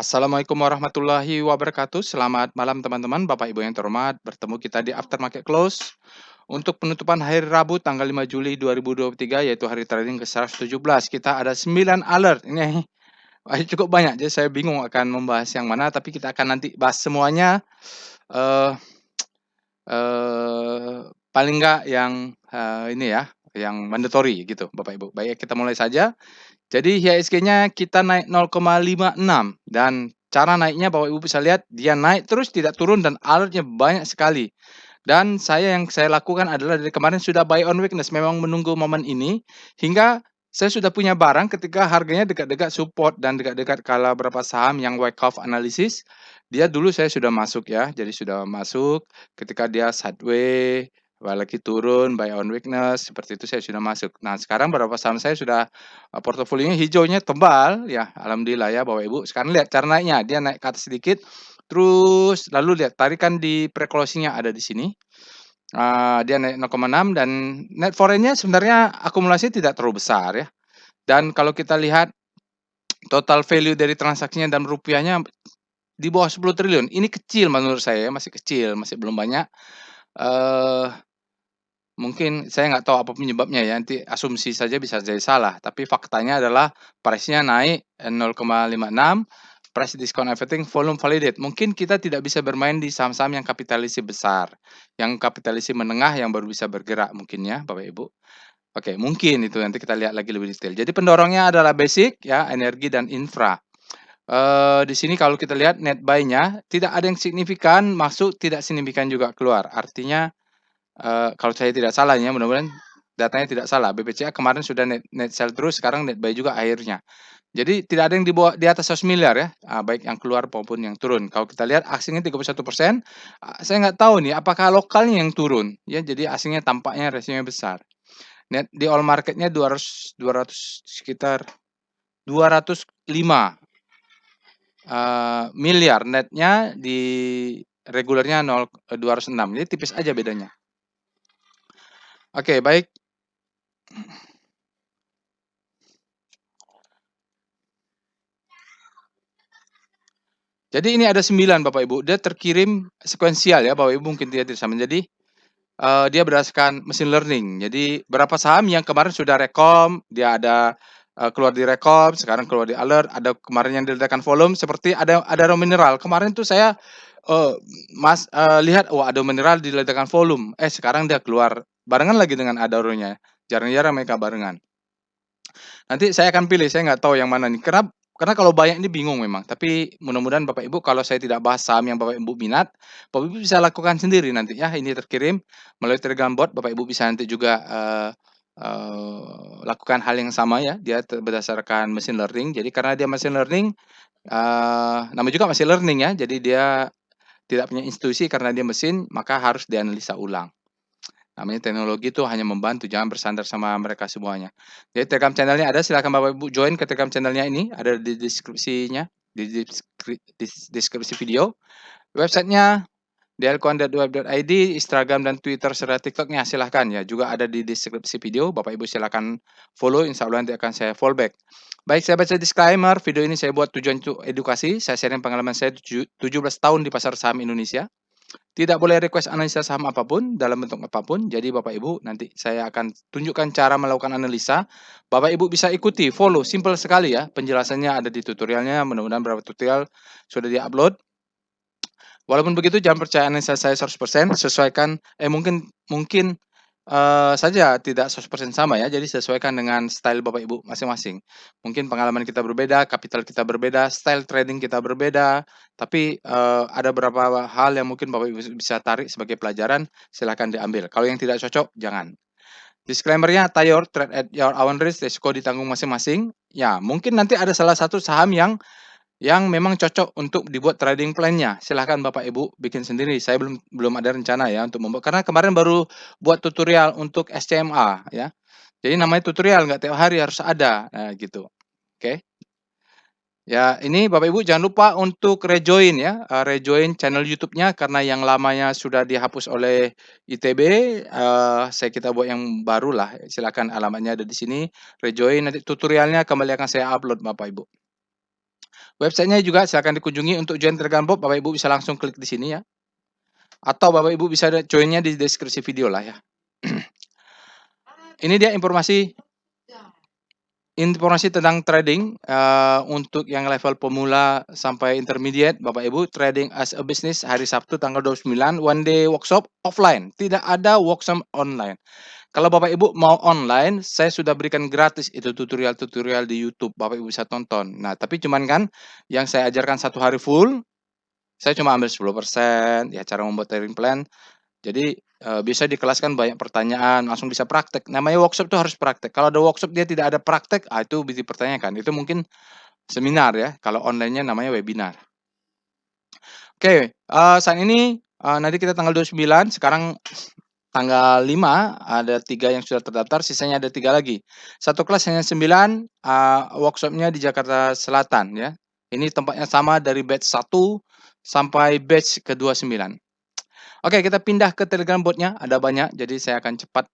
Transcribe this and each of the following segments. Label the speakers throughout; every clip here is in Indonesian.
Speaker 1: Assalamualaikum warahmatullahi wabarakatuh. Selamat malam teman-teman, Bapak Ibu yang terhormat. Bertemu kita di After Market Close untuk penutupan hari Rabu tanggal 5 Juli 2023 yaitu hari trading ke-117. Kita ada 9 alert. Ini cukup banyak, jadi saya bingung akan membahas yang mana, tapi kita akan nanti bahas semuanya. Eh paling enggak yang ini ya, yang mandatory gitu, Bapak Ibu. Baik, kita mulai saja. Jadi IHSG-nya kita naik 0,56 dan cara naiknya Bapak Ibu bisa lihat dia naik terus tidak turun dan alertnya banyak sekali. Dan yang saya lakukan adalah dari kemarin sudah buy on weakness, memang menunggu momen ini hingga saya sudah punya barang ketika harganya dekat-dekat support dan dekat-dekat kala berapa saham yang wyckoff analysis. Dia dulu saya sudah masuk ya, jadi sudah masuk ketika dia sideways lagi turun, buy on weakness, seperti itu saya sudah masuk. Nah, sekarang beberapa saham saya sudah portofolionya hijaunya tebal ya, alhamdulillah ya Bapak Ibu. Sekarang lihat cara naiknya, dia naik ke atas sedikit, terus lalu lihat tarikan di pre-closing-nya ada di sini. Dia naik 0,6 dan net foreign-nya sebenarnya akumulasi tidak terlalu besar ya. Dan kalau kita lihat total value dari transaksinya dan rupiahnya di bawah 10 triliun. Ini kecil menurut saya, masih kecil, masih belum banyak. Eh Mungkin saya nggak tahu apa penyebabnya ya, nanti asumsi saja bisa jadi salah, tapi faktanya adalah price-nya naik 0,56, price discount everything, volume validate. Mungkin kita tidak bisa bermain di saham-saham yang kapitalisasi besar, yang kapitalisasi menengah yang baru bisa bergerak mungkin ya, Bapak Ibu. Oke, mungkin itu nanti kita lihat lagi lebih detail. Jadi pendorongnya adalah basic ya, energi dan infra. Di sini kalau kita lihat net buy-nya tidak ada yang signifikan masuk, tidak signifikan juga keluar. Artinya kalau saya tidak salah ya, mudah-mudahan datanya tidak salah, BPCA kemarin sudah net sell terus, sekarang net buy juga akhirnya. Jadi tidak ada yang di atas 100 miliar ya, baik yang keluar maupun yang turun. Kalau kita lihat asingnya 31%, saya nggak tahu nih apakah lokalnya yang turun, ya jadi asingnya tampaknya rasionya besar. Net di all marketnya 200 sekitar 205 miliar, netnya di regulernya 206, jadi tipis aja bedanya. Oke, baik. Jadi ini ada 9 Bapak Ibu, dia terkirim sekuensial ya Bapak Ibu, mungkin tidak sama. Jadi dia berdasarkan machine learning. Jadi berapa saham yang kemarin sudah rekom, dia ada keluar di rekom, sekarang keluar di alert, ada kemarin yang diledakan volume, seperti ada raw mineral. Kemarin tuh saya lihat, wah ada mineral diledakan volume. Sekarang dia keluar barengan lagi dengan Adaro-nya. Jarang-jarang mereka barengan. Nanti saya akan pilih, saya nggak tahu yang mana nih. Karena kalau banyak ini bingung memang. Tapi mudah-mudahan Bapak Ibu kalau saya tidak bahas saham yang Bapak Ibu minat, Bapak Ibu bisa lakukan sendiri nanti ya. Ini terkirim melalui Telegram bot, Bapak Ibu bisa nanti juga lakukan hal yang sama ya. Dia berdasarkan machine learning. Jadi karena dia machine learning, namanya juga machine learning ya. Jadi dia tidak punya institusi karena dia mesin, maka harus dianalisa ulang. Namanya teknologi itu hanya membantu, jangan bersandar sama mereka semuanya. Jadi Telegram channel-nya ada, silakan Bapak Ibu join ke Telegram channel-nya ini, ada di deskripsinya, di deskripsi video. Websitenya dlkuan.web.id, Instagram dan Twitter serta TikTok-nya silahkan ya, juga ada di deskripsi video. Bapak Ibu silakan follow, insya Allah nanti akan saya fallback. Baik, saya baca disclaimer, video ini saya buat tujuan untuk edukasi, saya sharing pengalaman saya 17 tahun di pasar saham Indonesia. Tidak boleh request analisa saham apapun, dalam bentuk apapun. Jadi Bapak Ibu, nanti saya akan tunjukkan cara melakukan analisa. Bapak Ibu bisa ikuti, follow, simple sekali ya. Penjelasannya ada di tutorialnya, mudah-mudahan beberapa tutorial sudah di-upload. Walaupun begitu, jangan percaya analisa saya 100%, sesuaikan, mungkin saja tidak 100% sama ya, jadi sesuaikan dengan style Bapak Ibu masing-masing. Mungkin pengalaman kita berbeda, kapital kita berbeda, style trading kita berbeda, tapi ada beberapa hal yang mungkin Bapak Ibu bisa tarik sebagai pelajaran, silahkan diambil. Kalau yang tidak cocok, jangan. Disclaimer-nya, tayor, trade at your own risk, risiko ditanggung masing-masing. Ya, mungkin nanti ada salah satu saham yang memang cocok untuk dibuat trading plan-nya. Silahkan Bapak Ibu bikin sendiri. Saya belum ada rencana ya untuk membuat, karena kemarin baru buat tutorial untuk SCMA ya. Jadi namanya tutorial, nggak tiap hari harus ada. Nah, gitu. Oke. Ya, ini Bapak Ibu jangan lupa untuk rejoin ya, rejoin channel YouTube-nya karena yang lamanya sudah dihapus oleh ITB, kita buat yang baru lah. Silakan, alamatnya ada di sini. Rejoin, nanti tutorialnya kembali akan saya upload Bapak Ibu. Websitenya juga silakan dikunjungi. Untuk join Telegram bot, Bapak Ibu bisa langsung klik di sini ya. Atau Bapak Ibu bisa joinnya di deskripsi video lah ya. Ini dia informasi tentang trading untuk yang level pemula sampai intermediate, Bapak Ibu, trading as a business hari Sabtu tanggal 29, one day workshop offline, tidak ada workshop online. Kalau Bapak Ibu mau online, saya sudah berikan gratis itu tutorial-tutorial di YouTube, Bapak Ibu bisa tonton. Nah, tapi cuman kan yang saya ajarkan 1 hari full, saya cuma ambil 10%, ya cara membuat trading plan. Jadi, bisa di kelas kan banyak pertanyaan, langsung bisa praktek. Namanya workshop itu harus praktek. Kalau ada workshop dia tidak ada praktek, itu bisa dipertanyakan. Itu mungkin seminar ya, kalau online-nya namanya webinar. Oke, saat ini, nanti kita tanggal 29, sekarang tanggal 5, ada 3 yang sudah terdaftar, sisanya ada 3 lagi. Satu kelas hanya 9, workshop-nya di Jakarta Selatan ya. Ini tempatnya sama dari batch 1 sampai batch ke-29. Oke, kita pindah ke Telegram bot-nya, ada banyak, jadi saya akan cepat.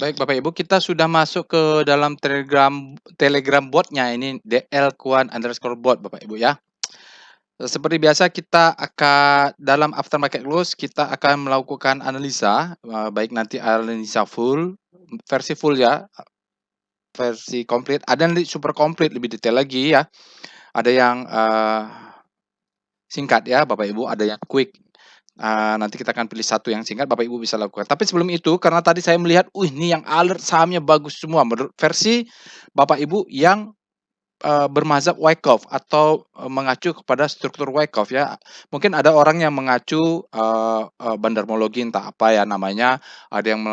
Speaker 1: Baik Bapak Ibu, kita sudah masuk ke dalam Telegram bot-nya ini DL_Kuan_bot Bapak Ibu ya. Seperti biasa kita akan dalam aftermarket close kita akan melakukan analisa, baik nanti analisa full, versi full ya, versi komplit, ada nanti super komplit lebih detail lagi ya. Ada yang singkat ya Bapak Ibu, ada yang quick. Nanti kita akan pilih satu yang singkat, Bapak Ibu bisa lakukan. Tapi sebelum itu, karena tadi saya melihat, ini yang alert sahamnya bagus semua menurut versi Bapak Ibu yang bermazhab Wyckoff atau mengacu kepada struktur Wyckoff ya. Mungkin ada orang yang mengacu bandarmologi entah apa ya namanya, ada yang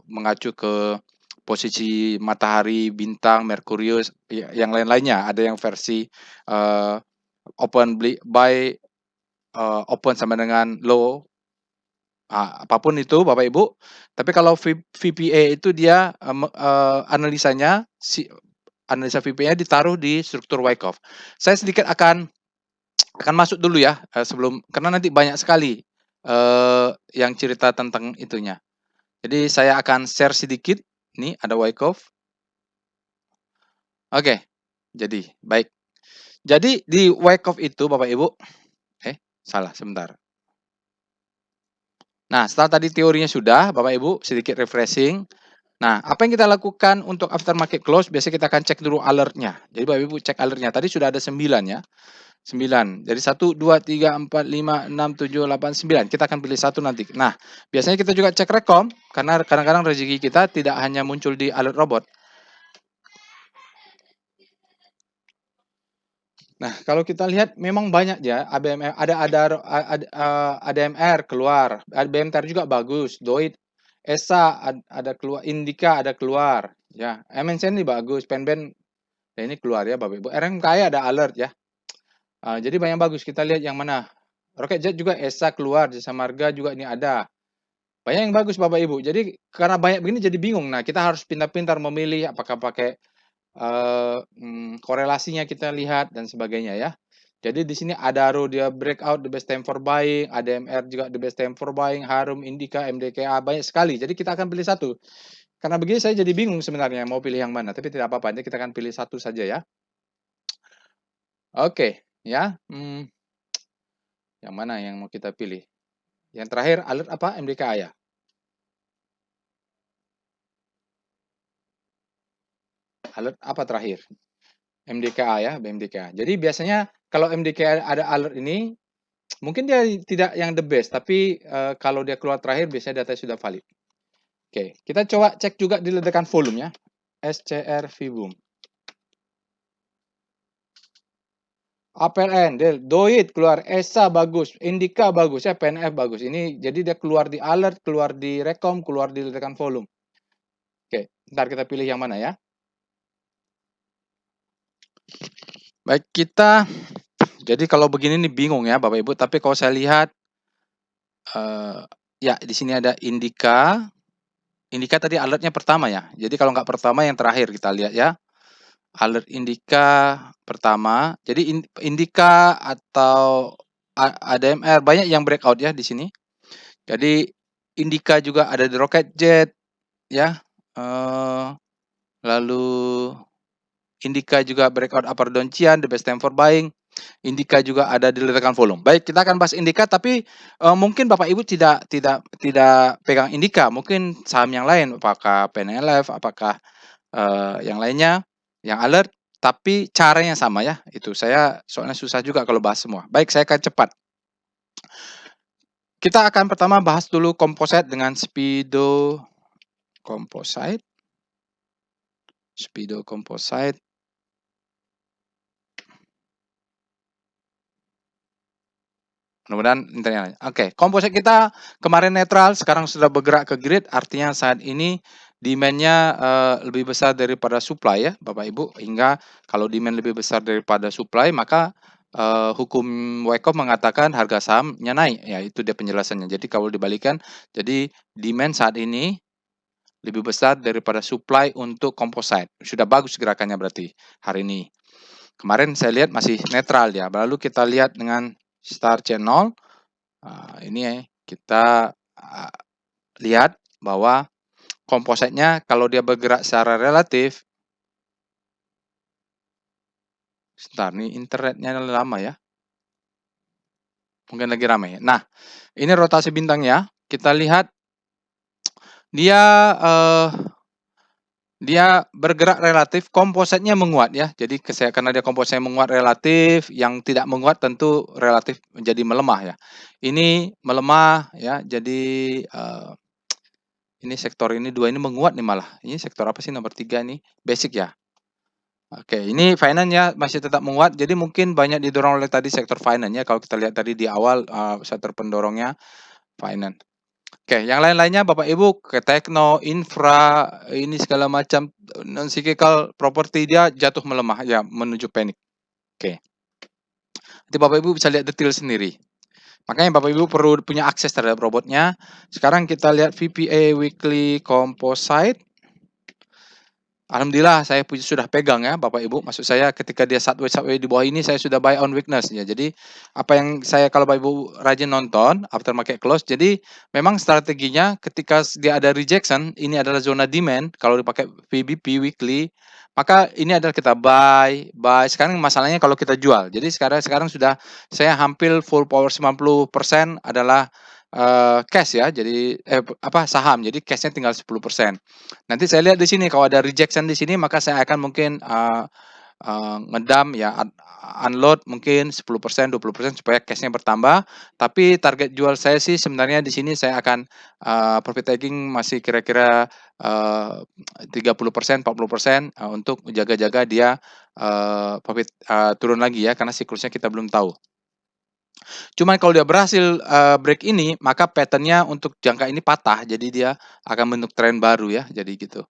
Speaker 1: mengacu ke posisi matahari, bintang, Merkurius, yang lain-lainnya. Ada yang versi open buy, open sama dengan low, apapun itu Bapak Ibu. Tapi kalau VPA itu dia analisanya analisa VPA ditaruh di struktur Wyckoff. Saya sedikit akan masuk dulu ya sebelum, karena nanti banyak sekali yang cerita tentang itunya. Jadi saya akan share sedikit. Nih ada Wyckoff. Oke. Jadi baik. Jadi di Wyckoff itu Bapak Ibu, salah sebentar. Nah, setelah tadi teorinya sudah, Bapak Ibu sedikit refreshing. Nah, apa yang kita lakukan untuk aftermarket close? Biasanya kita akan cek dulu alertnya. Jadi Bapak Ibu cek alertnya. Tadi sudah ada 9 ya. 9. Jadi 1, 2, 3, 4, 5, 6, 7, 8, 9. Kita akan pilih satu nanti. Nah, biasanya kita juga cek rekom, karena kadang-kadang rezeki kita tidak hanya muncul di alert robot. Nah, kalau kita lihat memang banyak ya, ABMR, ada ADMR keluar, BMTR juga bagus, Doit, ESA ada keluar, Indika ada keluar, ya, MNC ini bagus, Penben ya ini keluar ya Bapak Ibu, RMKI ada alert ya. Jadi banyak bagus, kita lihat yang mana. Rocket Jet juga ESA keluar, Jasa Marga juga ini ada. Banyak yang bagus Bapak Ibu. Jadi karena banyak begini jadi bingung. Nah, kita harus pintar-pintar memilih apakah pakai korelasinya kita lihat dan sebagainya ya. Jadi di sini Adaro dia breakout the best time for buying, ADMR juga the best time for buying, Harum, Indika, MDKA banyak sekali. Jadi kita akan pilih satu. Karena begini saya jadi bingung sebenarnya mau pilih yang mana, tapi tidak apa-apa. Nanti kita akan pilih satu saja ya. Oke, ya. Yang mana yang mau kita pilih? Yang terakhir alert apa? MDKA ya. Alert apa terakhir? MDKA ya, BMDKA. Jadi biasanya kalau MDKA ada alert ini, mungkin dia tidak yang the best, tapi kalau dia keluar terakhir biasanya data sudah valid. Oke, kita coba cek juga di ledakan volume ya. SCR Vboom. APLN, Doit keluar, ESA bagus, Indika bagus ya, PNF bagus. Ini jadi dia keluar di alert, keluar di rekom, keluar di ledakan volume. Oke, ntar kita pilih yang mana ya. Baik, kita jadi kalau begini nih bingung ya Bapak Ibu, tapi kalau saya lihat ya di sini ada Indika. Indika tadi alertnya pertama ya. Jadi kalau nggak pertama yang terakhir kita lihat ya. Alert Indika pertama. Jadi Indika atau ADMR banyak yang breakout ya di sini. Jadi Indika juga ada di Rocket Jet ya. Lalu Indika juga breakout upper downtrend, the best time for buying. Indika juga ada di ledakan volume. Baik, kita akan bahas Indika, tapi mungkin Bapak Ibu tidak pegang Indika, mungkin saham yang lain, apakah PNLF, apakah yang lainnya, yang alert, tapi caranya sama ya. Itu saya soalnya susah juga kalau bahas semua. Baik, saya akan cepat. Kita akan pertama bahas dulu composite dengan Speedo Composite. Speedo Composite. Mudah-mudahan internetnya. Oke, komposit kita kemarin netral, sekarang sudah bergerak ke grid, artinya saat ini demand-nya lebih besar daripada supply ya, Bapak Ibu. Hingga kalau demand lebih besar daripada supply, maka hukum Wyckoff mengatakan harga sahamnya naik. Ya, itu dia penjelasannya. Jadi kalau dibalikan, jadi demand saat ini lebih besar daripada supply untuk komposit. Sudah bagus gerakannya berarti hari ini. Kemarin saya lihat masih netral ya. Lalu kita lihat dengan Star Channel. Ini kita lihat bahwa kompositnya kalau dia bergerak secara relatif, sebentar nih internetnya lama ya, mungkin lagi ramai. Nah, ini rotasi bintangnya, kita lihat dia dia bergerak relatif, kompositnya menguat ya. Jadi karena dia kompositnya menguat relatif, yang tidak menguat tentu relatif menjadi melemah ya. Ini melemah ya, jadi ini sektor ini dua ini menguat nih malah. Ini sektor apa sih nomor 3 nih? Basic ya. Oke, ini finance-nya masih tetap menguat. Jadi mungkin banyak didorong oleh tadi sektor finance ya. Kalau kita lihat tadi di awal sektor pendorongnya finance. Oke, yang lain-lainnya Bapak Ibu ke tekno, infra, ini segala macam non cyclical properti dia jatuh melemah ya menuju panik. Oke. Nanti Bapak Ibu bisa lihat detail sendiri. Makanya Bapak Ibu perlu punya akses terhadap robotnya. Sekarang kita lihat VPA Weekly Composite. Alhamdulillah saya sudah pegang ya Bapak Ibu. Maksud saya ketika dia sideways di bawah ini saya sudah buy on weakness ya. Jadi apa yang saya kalau Bapak Ibu rajin nonton after market close. Jadi memang strateginya ketika dia ada rejection, ini adalah zona demand kalau dipakai VBP weekly, maka ini adalah kita buy. Sekarang masalahnya kalau kita jual. Jadi sekarang sudah saya hampir full power 90% adalah cash ya. Jadi saham. Jadi cashnya tinggal 10%. Nanti saya lihat di sini kalau ada rejection di sini maka saya akan mungkin ngedam ya unload mungkin 10%, 20% supaya cashnya bertambah. Tapi target jual saya sih sebenarnya di sini saya akan profit taking masih kira-kira 30%, 40% untuk jaga-jaga dia profit turun lagi ya karena siklusnya kita belum tahu. Cuman kalau dia berhasil break ini, maka pattern-nya untuk jangka ini patah, jadi dia akan bentuk tren baru ya, jadi gitu.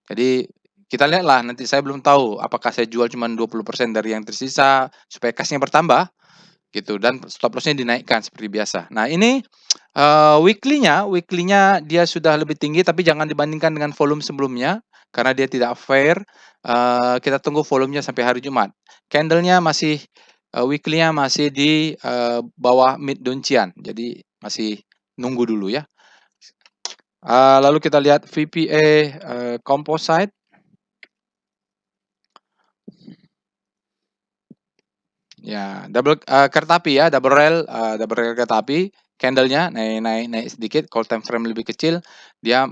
Speaker 1: Jadi kita lihatlah nanti saya belum tahu apakah saya jual cuma 20% dari yang tersisa supaya cash-nya bertambah gitu dan stop loss-nya dinaikkan seperti biasa. Nah, ini weekly-nya dia sudah lebih tinggi tapi jangan dibandingkan dengan volume sebelumnya karena dia tidak fair. Kita tunggu volumenya sampai hari Jumat. Candle-nya masih weekly-nya masih di bawah mid downtrend. Jadi masih nunggu dulu ya. Lalu kita lihat VPA Composite. Ya, kereta api ya, double rail kereta api, candle-nya naik sedikit, kalau time frame lebih kecil,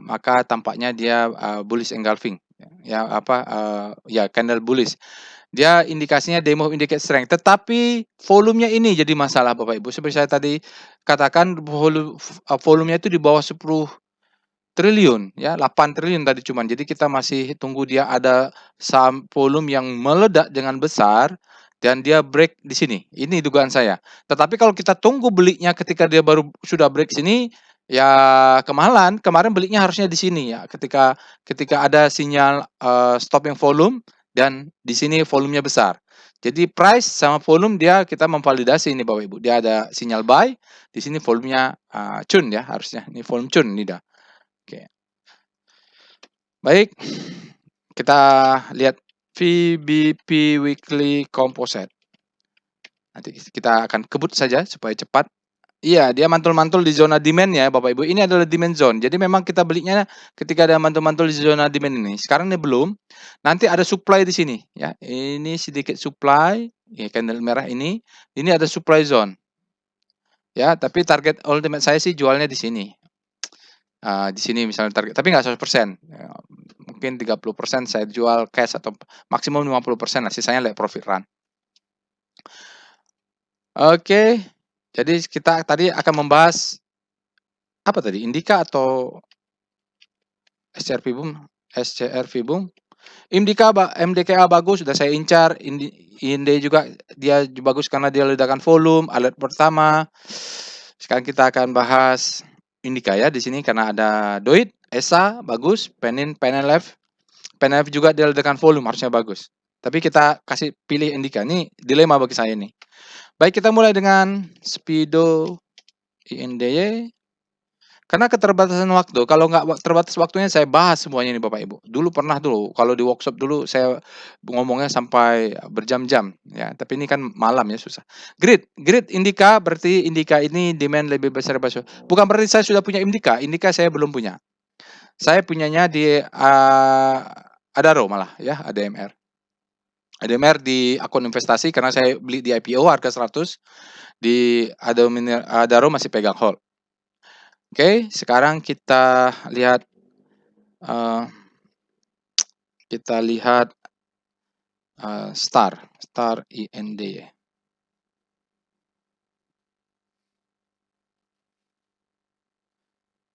Speaker 1: maka tampaknya dia bullish engulfing. Ya, ya candle bullish. Dia indikasinya demo indicate strength, tetapi volumenya ini jadi masalah Bapak Ibu. Seperti saya tadi katakan volumenya itu di bawah 10 triliun ya, 8 triliun tadi cuman. Jadi kita masih tunggu dia ada saham volume yang meledak dengan besar dan dia break di sini. Ini dugaan saya. Tetapi kalau kita tunggu belinya ketika dia baru sudah break sini, ya kemahalan. Kemarin belinya harusnya di sini ya. Ketika ada sinyal stopping volume dan di sini volumenya besar. Jadi price sama volume kita memvalidasi ini Bapak Ibu. Dia ada sinyal buy, di sini volumenya cun ya harusnya. Ini volume cun ini dah. Oke. Baik. Kita lihat VBP Weekly Composite. Nanti kita akan kebut saja supaya cepat. Iya, dia mantul-mantul di zona demand ya, Bapak Ibu. Ini adalah demand zone. Jadi memang kita belinya ketika ada mantul-mantul di zona demand ini. Sekarang ini belum. Nanti ada supply di sini ya. Ini sedikit supply, ya candle merah ini. Ini ada supply zone. Ya, tapi target ultimate saya sih jualnya di sini. Di sini misalnya target, tapi nggak 100%. Ya, mungkin 30% saya jual cash atau maksimum 50% lah, sisanya let profit run. Oke. Jadi kita tadi akan membahas apa tadi? Indika atau SCR Fibum? SCR Fibum. MDKA bagus, sudah saya incar. Inde juga dia bagus karena dia ledakan volume, alert pertama. Sekarang kita akan bahas Indika ya di sini karena ada Doit, ESA bagus, PNLF. PNLF juga dia ledakan volume harusnya bagus. Tapi kita kasih pilih Indika. Ini dilema bagi saya nih. Baik, kita mulai dengan Speedo INDY. Karena keterbatasan waktu, kalau nggak terbatas waktunya saya bahas semuanya nih Bapak Ibu. Dulu pernah dulu, kalau di workshop dulu saya ngomongnya sampai berjam-jam ya, tapi ini kan malam ya susah. Grid Indika berarti Indika ini demand lebih besar besar. Bukan berarti saya sudah punya Indika, Indika saya belum punya. Saya punyanya di Adaro malah ya, ADMR. ADMR di akun investasi karena saya beli di IPO harga 100, di Adaro masih pegang hold. Oke, sekarang kita lihat uh, Star IND.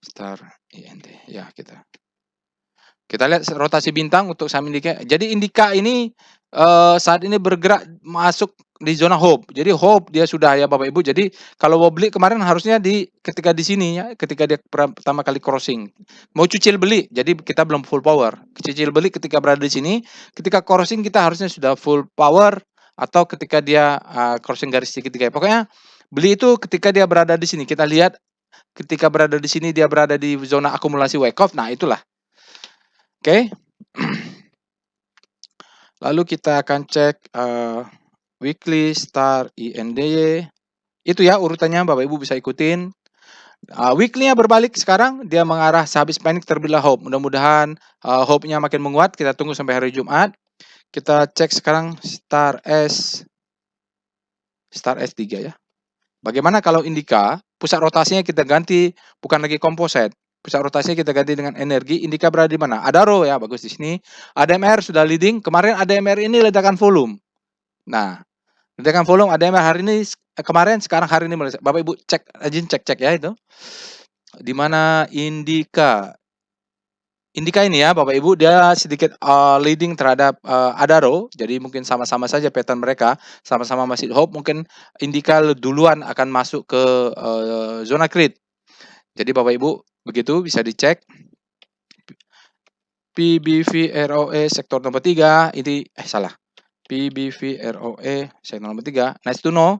Speaker 1: Star IND. Ya, kita lihat rotasi bintang untuk saham Indika. Jadi Indika ini saat ini bergerak masuk di zona hope. Jadi hope dia sudah ya Bapak Ibu. Jadi kalau mau beli kemarin harusnya ketika di sini ya, ketika dia pertama kali crossing. Mau cicil beli. Jadi kita belum full power. Cicil beli ketika berada di sini, ketika crossing kita harusnya sudah full power atau ketika dia crossing garis segitiga. Pokoknya beli itu ketika dia berada di sini. Kita lihat ketika berada di sini dia berada di zona akumulasi wake off. Nah, itulah. Oke. Lalu kita akan cek weekly Star INDY. Itu ya urutannya Bapak Ibu bisa ikutin. Weekly-nya berbalik sekarang, dia mengarah sehabis panik terbitlah hope. Mudah-mudahan hope-nya makin menguat. Kita tunggu sampai hari Jumat. Kita cek sekarang Star S3 ya. Bagaimana kalau Indika, pusat rotasinya kita ganti bukan lagi komposit. Pusat rotasinya kita ganti dengan energi. Indika berada di mana? Adaro ya, bagus di sini. ADMR sudah leading. Kemarin ADMR ini ledakan volume. Nah, ledakan volume ADMR hari ini kemarin, sekarang hari ini Bapak Ibu cek, rajin cek ya itu. Di mana Indika. Indika ini ya Bapak Ibu dia sedikit leading terhadap Adaro. Jadi mungkin sama-sama saja pattern mereka, sama-sama masih hope, mungkin Indika duluan akan masuk ke zona create. Jadi Bapak Ibu begitu bisa dicek. PBVROE sektor nomor 3 ini salah. PBVROE sektor nomor 3. Nice to know.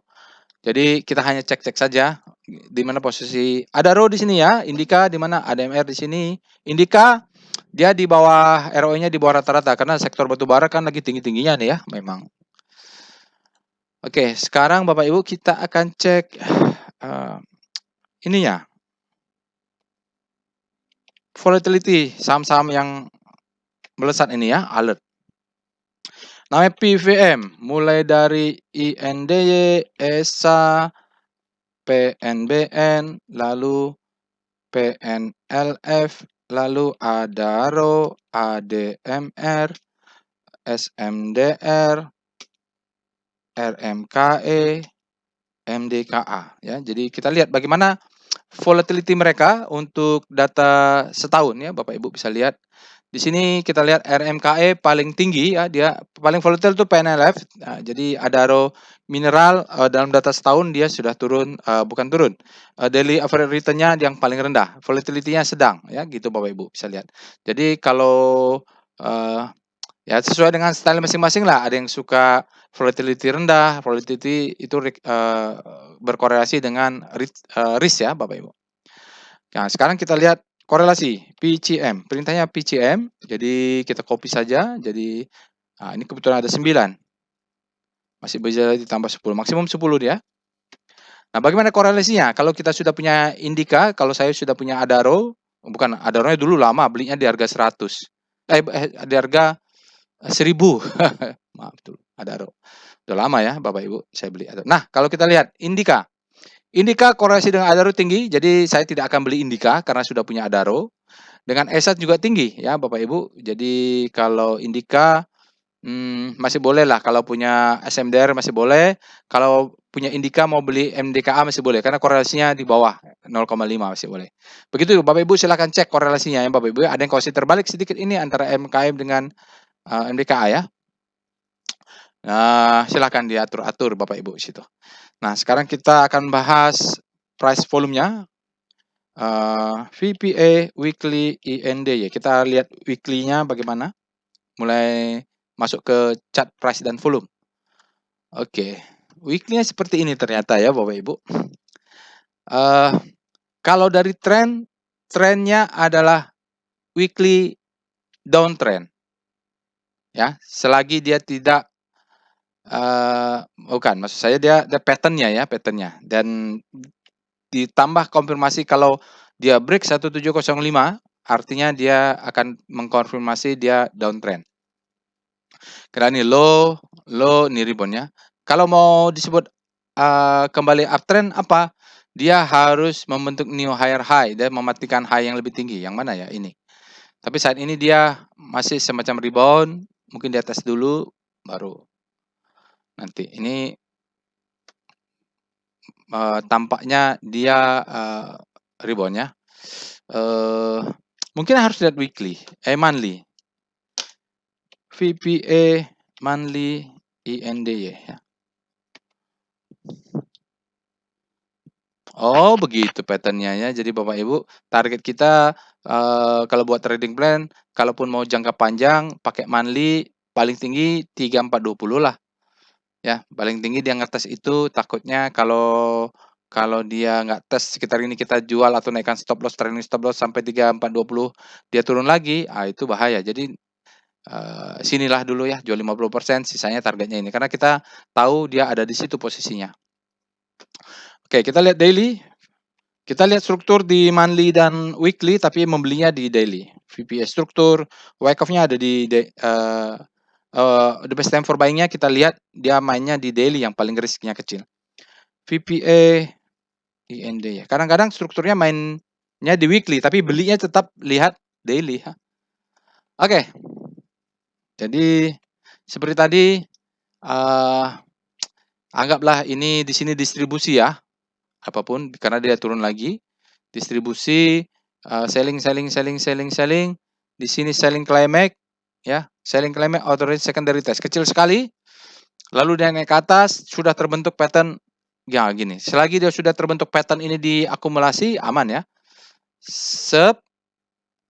Speaker 1: Jadi kita hanya cek-cek saja di mana posisi Adaro di sini ya, Indika di mana, ADMR di sini. Indika dia di bawah ROE-nya di bawah rata-rata karena sektor batubara kan lagi tinggi-tingginya nih ya memang. Oke, sekarang Bapak Ibu kita akan cek ininya. Volatility saham-saham yang melesat ini ya, alert. Namanya PVM, mulai dari INDY, ESA, PNBN, lalu PNLF, lalu Adaro, ADMR, SMDR, RMKE, MDKA ya. Jadi kita lihat bagaimana volatility mereka untuk data setahun ya, Bapak Ibu bisa lihat. Di sini kita lihat RMKE paling tinggi ya, dia paling volatile itu PNLF. Nah, jadi Adaro Mineral dalam data setahun dia sudah turun, bukan turun. Daily average return-nya yang paling rendah, volatility-nya sedang ya, gitu Bapak Ibu bisa lihat. Jadi kalau ya sesuai dengan style masing-masing lah, ada yang suka volatility rendah, volatility itu berkorelasi dengan risk ya Bapak Ibu. Nah, sekarang kita lihat korelasi PCM. Perintahnya PCM, jadi kita copy saja. Jadi ini kebetulan ada 9. Masih bisa ditambah 10, maksimum 10 dia. Nah, bagaimana korelasinya? Kalau kita sudah punya Indika, kalau saya sudah punya Adaro, bukan Adaronya dulu lama belinya di harga 100. Di harga 1000. Maaf tuh, Adaro. Udah lama ya Bapak Ibu saya beli Adaro. Nah, kalau kita lihat Indika. Indika korelasi dengan Adaro tinggi, jadi saya tidak akan beli Indika karena sudah punya Adaro. Dengan ESAT juga tinggi ya Bapak Ibu. Jadi kalau Indika masih boleh lah kalau punya SMDR masih boleh, kalau punya Indika mau beli MDKA masih boleh karena korelasinya di bawah 0,5 masih boleh. Begitu Bapak Ibu silahkan cek korelasinya ya Bapak Ibu. Ada yang korelasi terbalik sedikit ini antara MKM dengan MDKA ya. Nah, silahkan diatur-atur Bapak Ibu situ. Nah, sekarang kita akan bahas price volumenya. VPA weekly IND ya. Kita lihat weekly-nya bagaimana. Mulai masuk ke chart price dan volume. Oke, weekly-nya seperti ini ternyata ya Bapak Ibu. Kalau dari trennya adalah weekly downtrend. Ya, selagi dia tidak bukan, maksud saya dia pattern-nya ya, pattern-nya. Dan ditambah konfirmasi kalau dia break 1705, artinya dia akan mengkonfirmasi dia downtrend. Karena ini low, ini rebound-nya. Kalau mau disebut kembali uptrend apa? Dia harus membentuk new higher high dan mematikan high yang lebih tinggi. Yang mana ya ini? Tapi saat ini dia masih semacam rebound, mungkin di atas dulu baru nanti. Ini tampaknya dia rebound ya. Mungkin harus lihat weekly, monthly. VPA monthly INDY ya. Oh, begitu pattern-nya ya. Jadi Bapak Ibu, target kita kalau buat trading plan, kalaupun mau jangka panjang pakai monthly paling tinggi 3420 lah. Ya, paling tinggi di atas itu takutnya kalau dia nggak tes sekitar ini kita jual atau naikkan stop loss, trailing stop loss sampai 3420 dia turun lagi, itu bahaya. Jadi sinilah dulu ya, jual 50%, sisanya targetnya ini. Karena kita tahu dia ada di situ posisinya. Oke, kita lihat daily. Kita lihat struktur di monthly dan weekly, tapi membelinya di daily. VPA struktur, Wyckoff-nya ada di the best time for buying-nya kita lihat dia mainnya di daily yang paling risknya kecil. VPA IND ya. Kadang-kadang strukturnya mainnya di weekly, tapi belinya tetap lihat daily. Oke. Jadi seperti tadi, anggaplah ini di sini distribusi ya, apapun karena dia turun lagi. Distribusi, selling. Di sini selling climax, ya, selling climax authority secondary test kecil sekali. Lalu dia naik ke atas, sudah terbentuk pattern, ya gini. Selagi dia sudah terbentuk pattern ini diakumulasi, aman ya.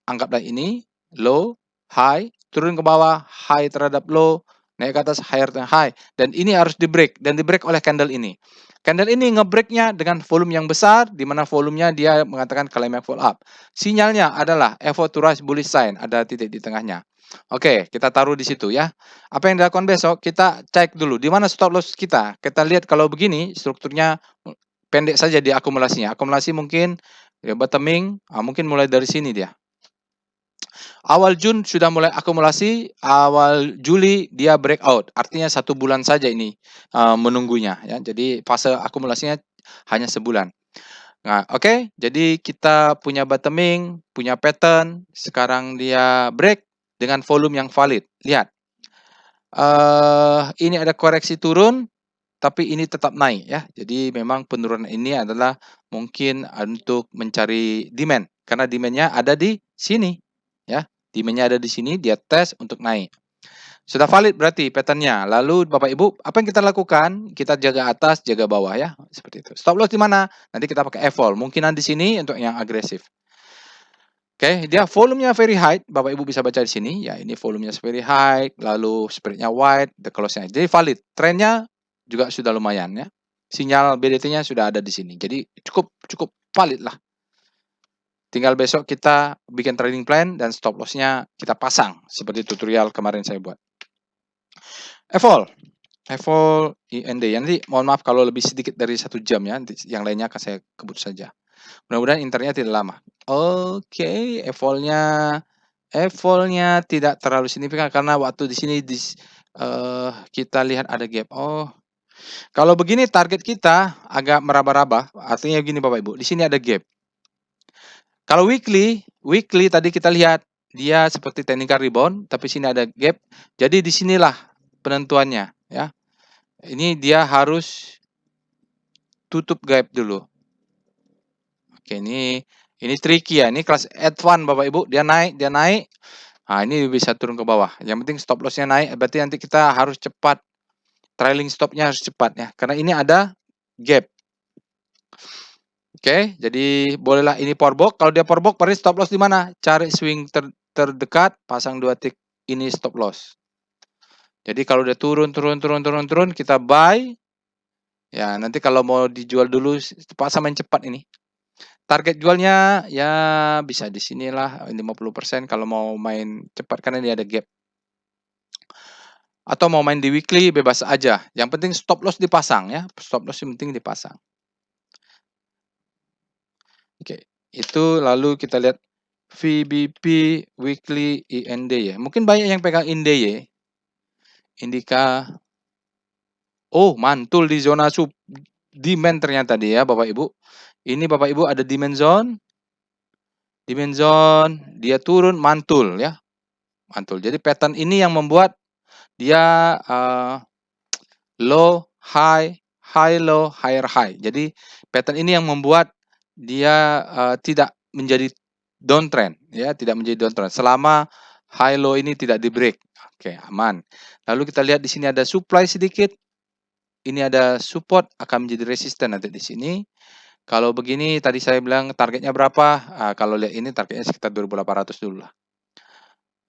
Speaker 1: Anggaplah ini low, high, turun ke bawah, high terhadap low, naik ke atas higher than high, dan ini harus di break dan di break oleh candle ini. Candle ini nge-breaknya dengan volume yang besar, di mana volumenya dia mengatakan climax fall up. Sinyalnya adalah effort to rise bullish sign, ada titik di tengahnya. Oke, kita taruh di situ ya. Apa yang dilakukan besok? Kita cek dulu di mana stop loss kita. Kita lihat kalau begini strukturnya pendek saja di akumulasinya. Akumulasi mungkin ya bottoming, mungkin mulai dari sini dia. Awal Jun sudah mulai akumulasi, awal Juli dia breakout. Artinya 1 bulan saja ini menunggunya ya. Jadi fase akumulasinya hanya sebulan. Nah, oke. Jadi kita punya bottoming, punya pattern, sekarang dia break dengan volume yang valid. Lihat. Ini ada koreksi turun, tapi ini tetap naik ya. Jadi memang penurunan ini adalah mungkin untuk mencari demand karena demand-nya ada di sini ya. Demand-nya ada di sini, dia tes untuk naik. Sudah valid berarti pattern-nya. Lalu Bapak Ibu, apa yang kita lakukan? Kita jaga atas, jaga bawah ya, seperti itu. Stop loss di mana? Nanti kita pakai evol. Mungkinan di sini untuk yang agresif. Oke, dia volumenya very high. Bapak Ibu bisa baca di sini. Ya, ini volumenya very high, lalu spread-nya wide, the close-nya. Jadi valid. Trennya juga sudah lumayan ya. Sinyal BDT-nya sudah ada di sini. Jadi cukup valid lah. Tinggal besok kita bikin trading plan dan stop loss-nya kita pasang seperti tutorial kemarin saya buat. Evol. EVOL IND ya, nanti mohon maaf kalau lebih sedikit dari 1 jam ya, nanti yang lainnya akan saya kebut saja. Mudah-mudahan internetnya tidak lama. Oke, EVOL-nya tidak terlalu signifikan karena waktu di sini kita lihat ada gap. Oh, kalau begini target kita agak meraba-raba, artinya gini Bapak Ibu, di sini ada gap. Kalau weekly tadi kita lihat dia seperti technical rebound, tapi sini ada gap. Jadi disinilah penentuannya ya. Ini dia harus tutup gap dulu. Oke, ini tricky ya. Ini kelas advance Bapak Ibu, dia naik. Nah, ini bisa turun ke bawah. Yang penting stop loss-nya naik, berarti nanti kita harus cepat. Trailing stop-nya harus cepat ya. Karena ini ada gap. Oke, jadi bolehlah ini power box. Kalau dia power box, berarti stop loss di mana? Cari swing terdekat, pasang 2 tick ini stop loss. Jadi kalau dia turun, kita buy. Ya, nanti kalau mau dijual dulu, pasang main cepat ini. Target jualnya ya bisa di sinilah 50% kalau mau main cepat karena ini ada gap. Atau mau main di weekly bebas aja. Yang penting stop loss dipasang ya. Stop loss yang penting dipasang. Oke, itu lalu kita lihat VBP weekly IND ya. Mungkin banyak yang pegang INDY. Indika. Oh, mantul di zona demand ternyata dia Bapak Ibu. Ini Bapak Ibu ada demand zone. Demand zone, dia turun mantul ya. Mantul. Jadi pattern ini yang membuat dia low, high, high, low, higher, high. Jadi pattern ini yang membuat dia tidak menjadi downtrend, ya, tidak menjadi downtrend selama high low ini tidak di break. Oke, aman. Lalu kita lihat di sini ada supply sedikit. Ini ada support akan menjadi resisten nanti di sini. Kalau begini tadi saya bilang targetnya berapa? Kalau lihat ini targetnya sekitar 2.800 dulu lah.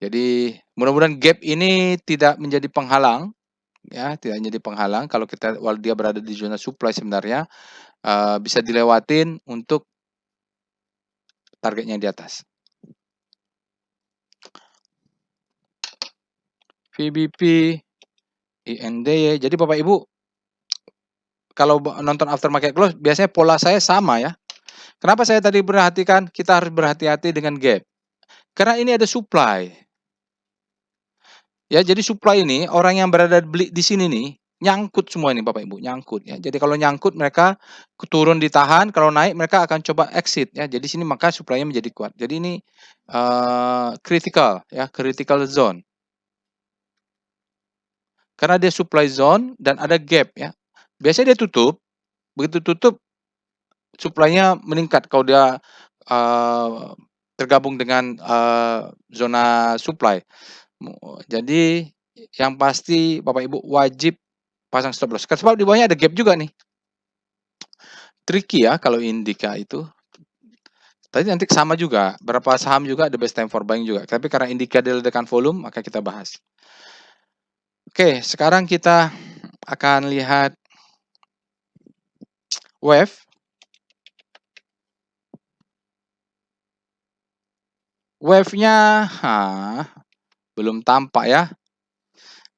Speaker 1: Jadi mudah-mudahan gap ini tidak menjadi penghalang ya, tidak menjadi penghalang kalau kita while dia berada di zona supply sebenarnya bisa dilewatin untuk targetnya di atas. VBP IND ya. Jadi Bapak Ibu kalau nonton aftermarket close biasanya pola saya sama ya. Kenapa saya tadi perhatikan kita harus berhati-hati dengan gap? Karena ini ada supply. Ya, jadi supply ini orang yang berada beli di sini nih nyangkut semua ini Bapak Ibu, nyangkut ya. Jadi kalau nyangkut mereka turun ditahan, kalau naik mereka akan coba exit ya. Jadi sini maka supply-nya menjadi kuat. Jadi ini critical ya, critical zone. Karena dia supply zone dan ada gap ya. Biasanya dia tutup, begitu tutup supply-nya meningkat kalau dia tergabung dengan zona supply. Jadi yang pasti Bapak Ibu wajib pasang stop loss. Sebab di bawahnya ada gap juga nih. Tricky ya kalau Indika itu. Tadi nanti sama juga, berapa saham juga ada best time for buying juga. Tapi karena Indika diledakan volume, maka kita bahas. Oke, sekarang kita akan lihat wave. Wave-nya belum tampak ya.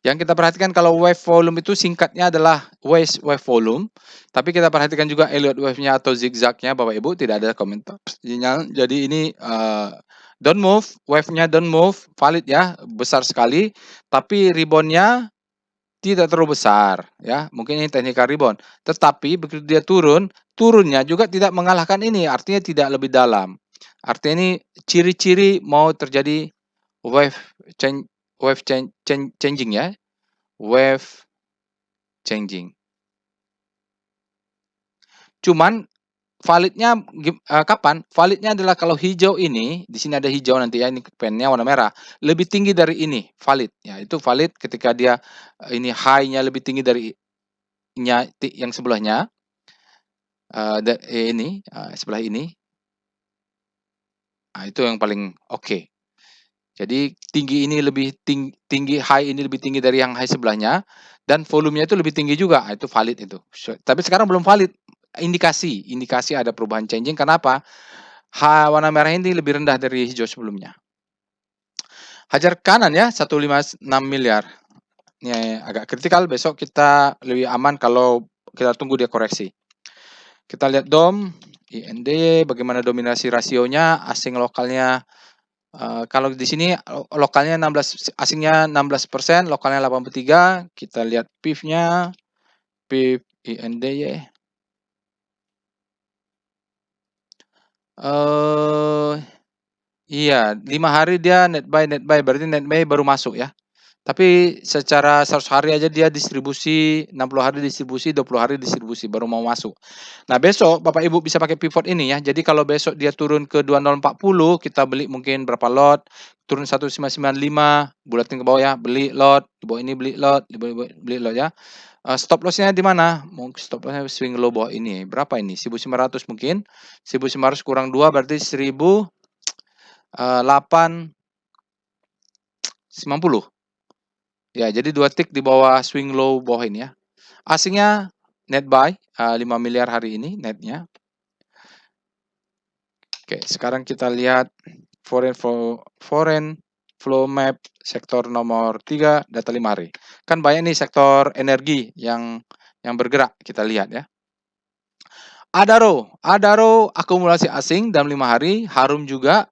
Speaker 1: Yang kita perhatikan kalau wave volume itu singkatnya adalah wave volume. Tapi kita perhatikan juga Elliott wave-nya atau zigzag-nya Bapak Ibu, tidak ada komentar. Jadi ini don't move, wave-nya don't move, valid ya, besar sekali. Tapi rebound-nya tidak terlalu besar ya. Mungkin ini technical rebound. Tetapi begitu dia turunnya juga tidak mengalahkan ini, artinya tidak lebih dalam. Artinya ini ciri-ciri mau terjadi wave changing ya. Wave changing. Cuman validnya kapan? Validnya adalah kalau hijau ini, di sini ada hijau nanti ya, ini pennya warna merah, lebih tinggi dari ini, valid. Ya, itu valid ketika dia ini high-nya lebih tinggi dari yang sebelahnya. Ini sebelah ini. Nah, itu yang paling oke. Jadi tinggi ini lebih tinggi high ini lebih tinggi dari yang high sebelahnya dan volumenya itu lebih tinggi juga. Itu valid itu. Tapi sekarang belum valid. Indikasi ada perubahan changing. Kenapa? Warna merah ini lebih rendah dari hijau sebelumnya. Hajar kanan ya 156 miliar. ini agak kritikal, besok kita lebih aman kalau kita tunggu dia koreksi. Kita lihat DOM, IND, bagaimana dominasi rasionya, asing lokalnya. Kalau di sini lokalnya 16, asingnya 16%, lokalnya 83. Kita lihat PIF-nya, PIF INDY. Iya, 5 hari dia net buy, berarti net buy baru masuk ya. Tapi secara 100 hari aja dia distribusi, 60 hari distribusi, 20 hari distribusi, baru mau masuk. Nah, besok Bapak Ibu bisa pakai pivot ini ya. Jadi kalau besok dia turun ke 2040, kita beli mungkin berapa lot, turun 1995, bulatin ke bawah ya, beli lot, di bawah ini beli lot, beli lot ya. Stop loss-nya di mana? Mungkin stop loss-nya swing low bawah ini. Berapa ini? 1900 mungkin. 1900 kurang 2 berarti 1890. Ya, jadi 2 tick di bawah swing low bawah ini ya. Asingnya net buy 5 miliar hari ini netnya. Oke, sekarang kita lihat foreign flow map sektor nomor 3 data 5 hari. Kan banyak nih sektor energi yang bergerak, kita lihat ya. Adaro akumulasi asing dalam 5 hari, Harum juga.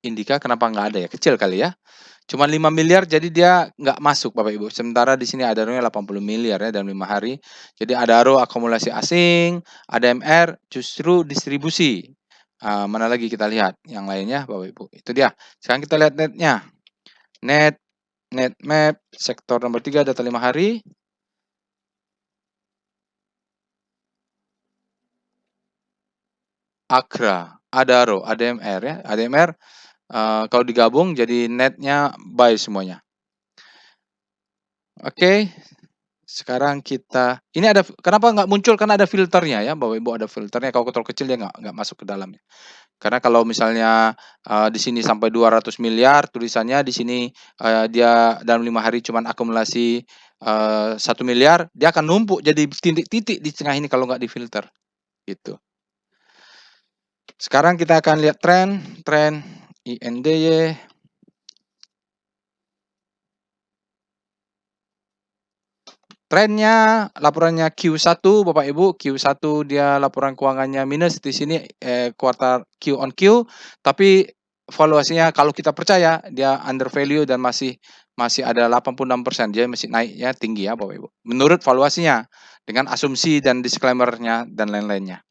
Speaker 1: Indika kenapa nggak ada ya? Kecil kali ya. Cuma 5 miliar jadi dia nggak masuk Bapak Ibu. Sementara di sini Adaro-nya 80 miliar ya dalam 5 hari. Jadi Adaro akumulasi asing, ADMR justru distribusi. Mana lagi kita lihat yang lainnya Bapak Ibu. Itu dia. Sekarang kita lihat netnya. Net map sektor nomor 3 data 5 hari. Akra, Adaro, ADMR ya. ADMR kalau digabung jadi netnya buy semuanya. Oke, sekarang kita ini ada kenapa nggak muncul karena ada filternya ya Bapak Ibu, ada filternya. Kalau kontrol kecil dia nggak masuk ke dalamnya. Karena kalau misalnya di sini sampai 200 miliar tulisannya di sini dia dalam 5 hari cuman akumulasi 1 miliar, dia akan numpuk jadi titik-titik di tengah ini kalau nggak difilter gitu. Sekarang kita akan lihat tren INDY. Trennya laporannya Q1 Bapak Ibu, Q1 dia laporan keuangannya minus di sini kuartal Q on Q, tapi valuasinya kalau kita percaya dia under value dan masih ada 86%, dia masih naiknya tinggi ya Bapak Ibu. Menurut valuasinya dengan asumsi dan disclaimer-nya dan lain-lainnya.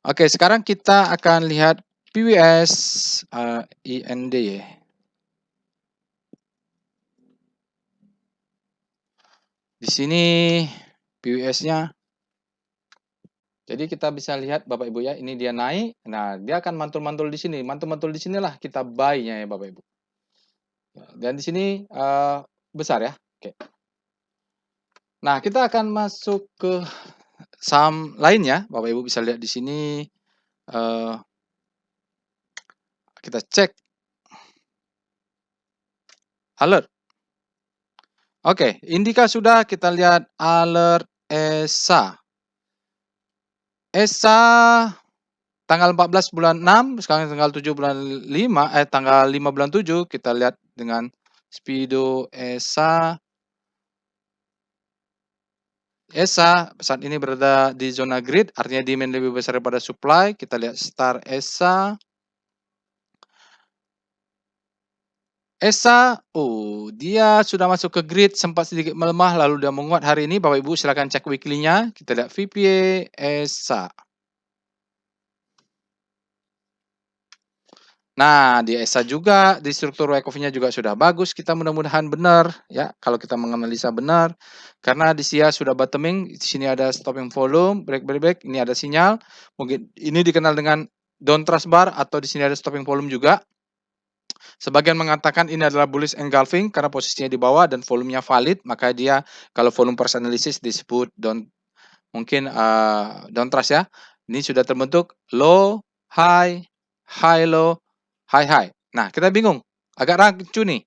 Speaker 1: Oke, sekarang kita akan lihat PWS IND. Di sini PWS-nya. Jadi kita bisa lihat Bapak Ibu ya, ini dia naik. Nah, dia akan mantul-mantul di sini. Mantul-mantul di sinilah kita buy-nya ya Bapak Ibu. Dan di sini besar ya. Oke. Nah, kita akan masuk ke saham lainnya. Bapak Ibu bisa lihat di sini. Kita cek alert. Oke, Indika sudah, kita lihat alert ESA. ESA tanggal 14 bulan 6, sekarang tanggal 7 bulan 5, tanggal 5 bulan 7, kita lihat dengan Speedo ESA. ESA saat ini berada di zona grid, artinya demand lebih besar daripada supply. Kita lihat Star ESA. ESA, dia sudah masuk ke grid, sempat sedikit melemah, lalu dia menguat hari ini. Bapak Ibu silakan cek weekly-nya. Kita lihat VPA ESA. Nah, di ESA juga, di struktur WACOV-nya juga sudah bagus. Kita mudah-mudahan benar ya, kalau kita menganalisa benar. Karena di SIA sudah bottoming, di sini ada stopping volume, break, ini ada sinyal. Mungkin ini dikenal dengan downtrust bar atau di sini ada stopping volume juga. Sebagian mengatakan ini adalah bullish engulfing karena posisinya di bawah dan volumenya valid, maka dia kalau volume price analysis disebut mungkin downtrust ya. Ini sudah terbentuk low, high, high low, high high. Nah, kita bingung, agak rancu nih.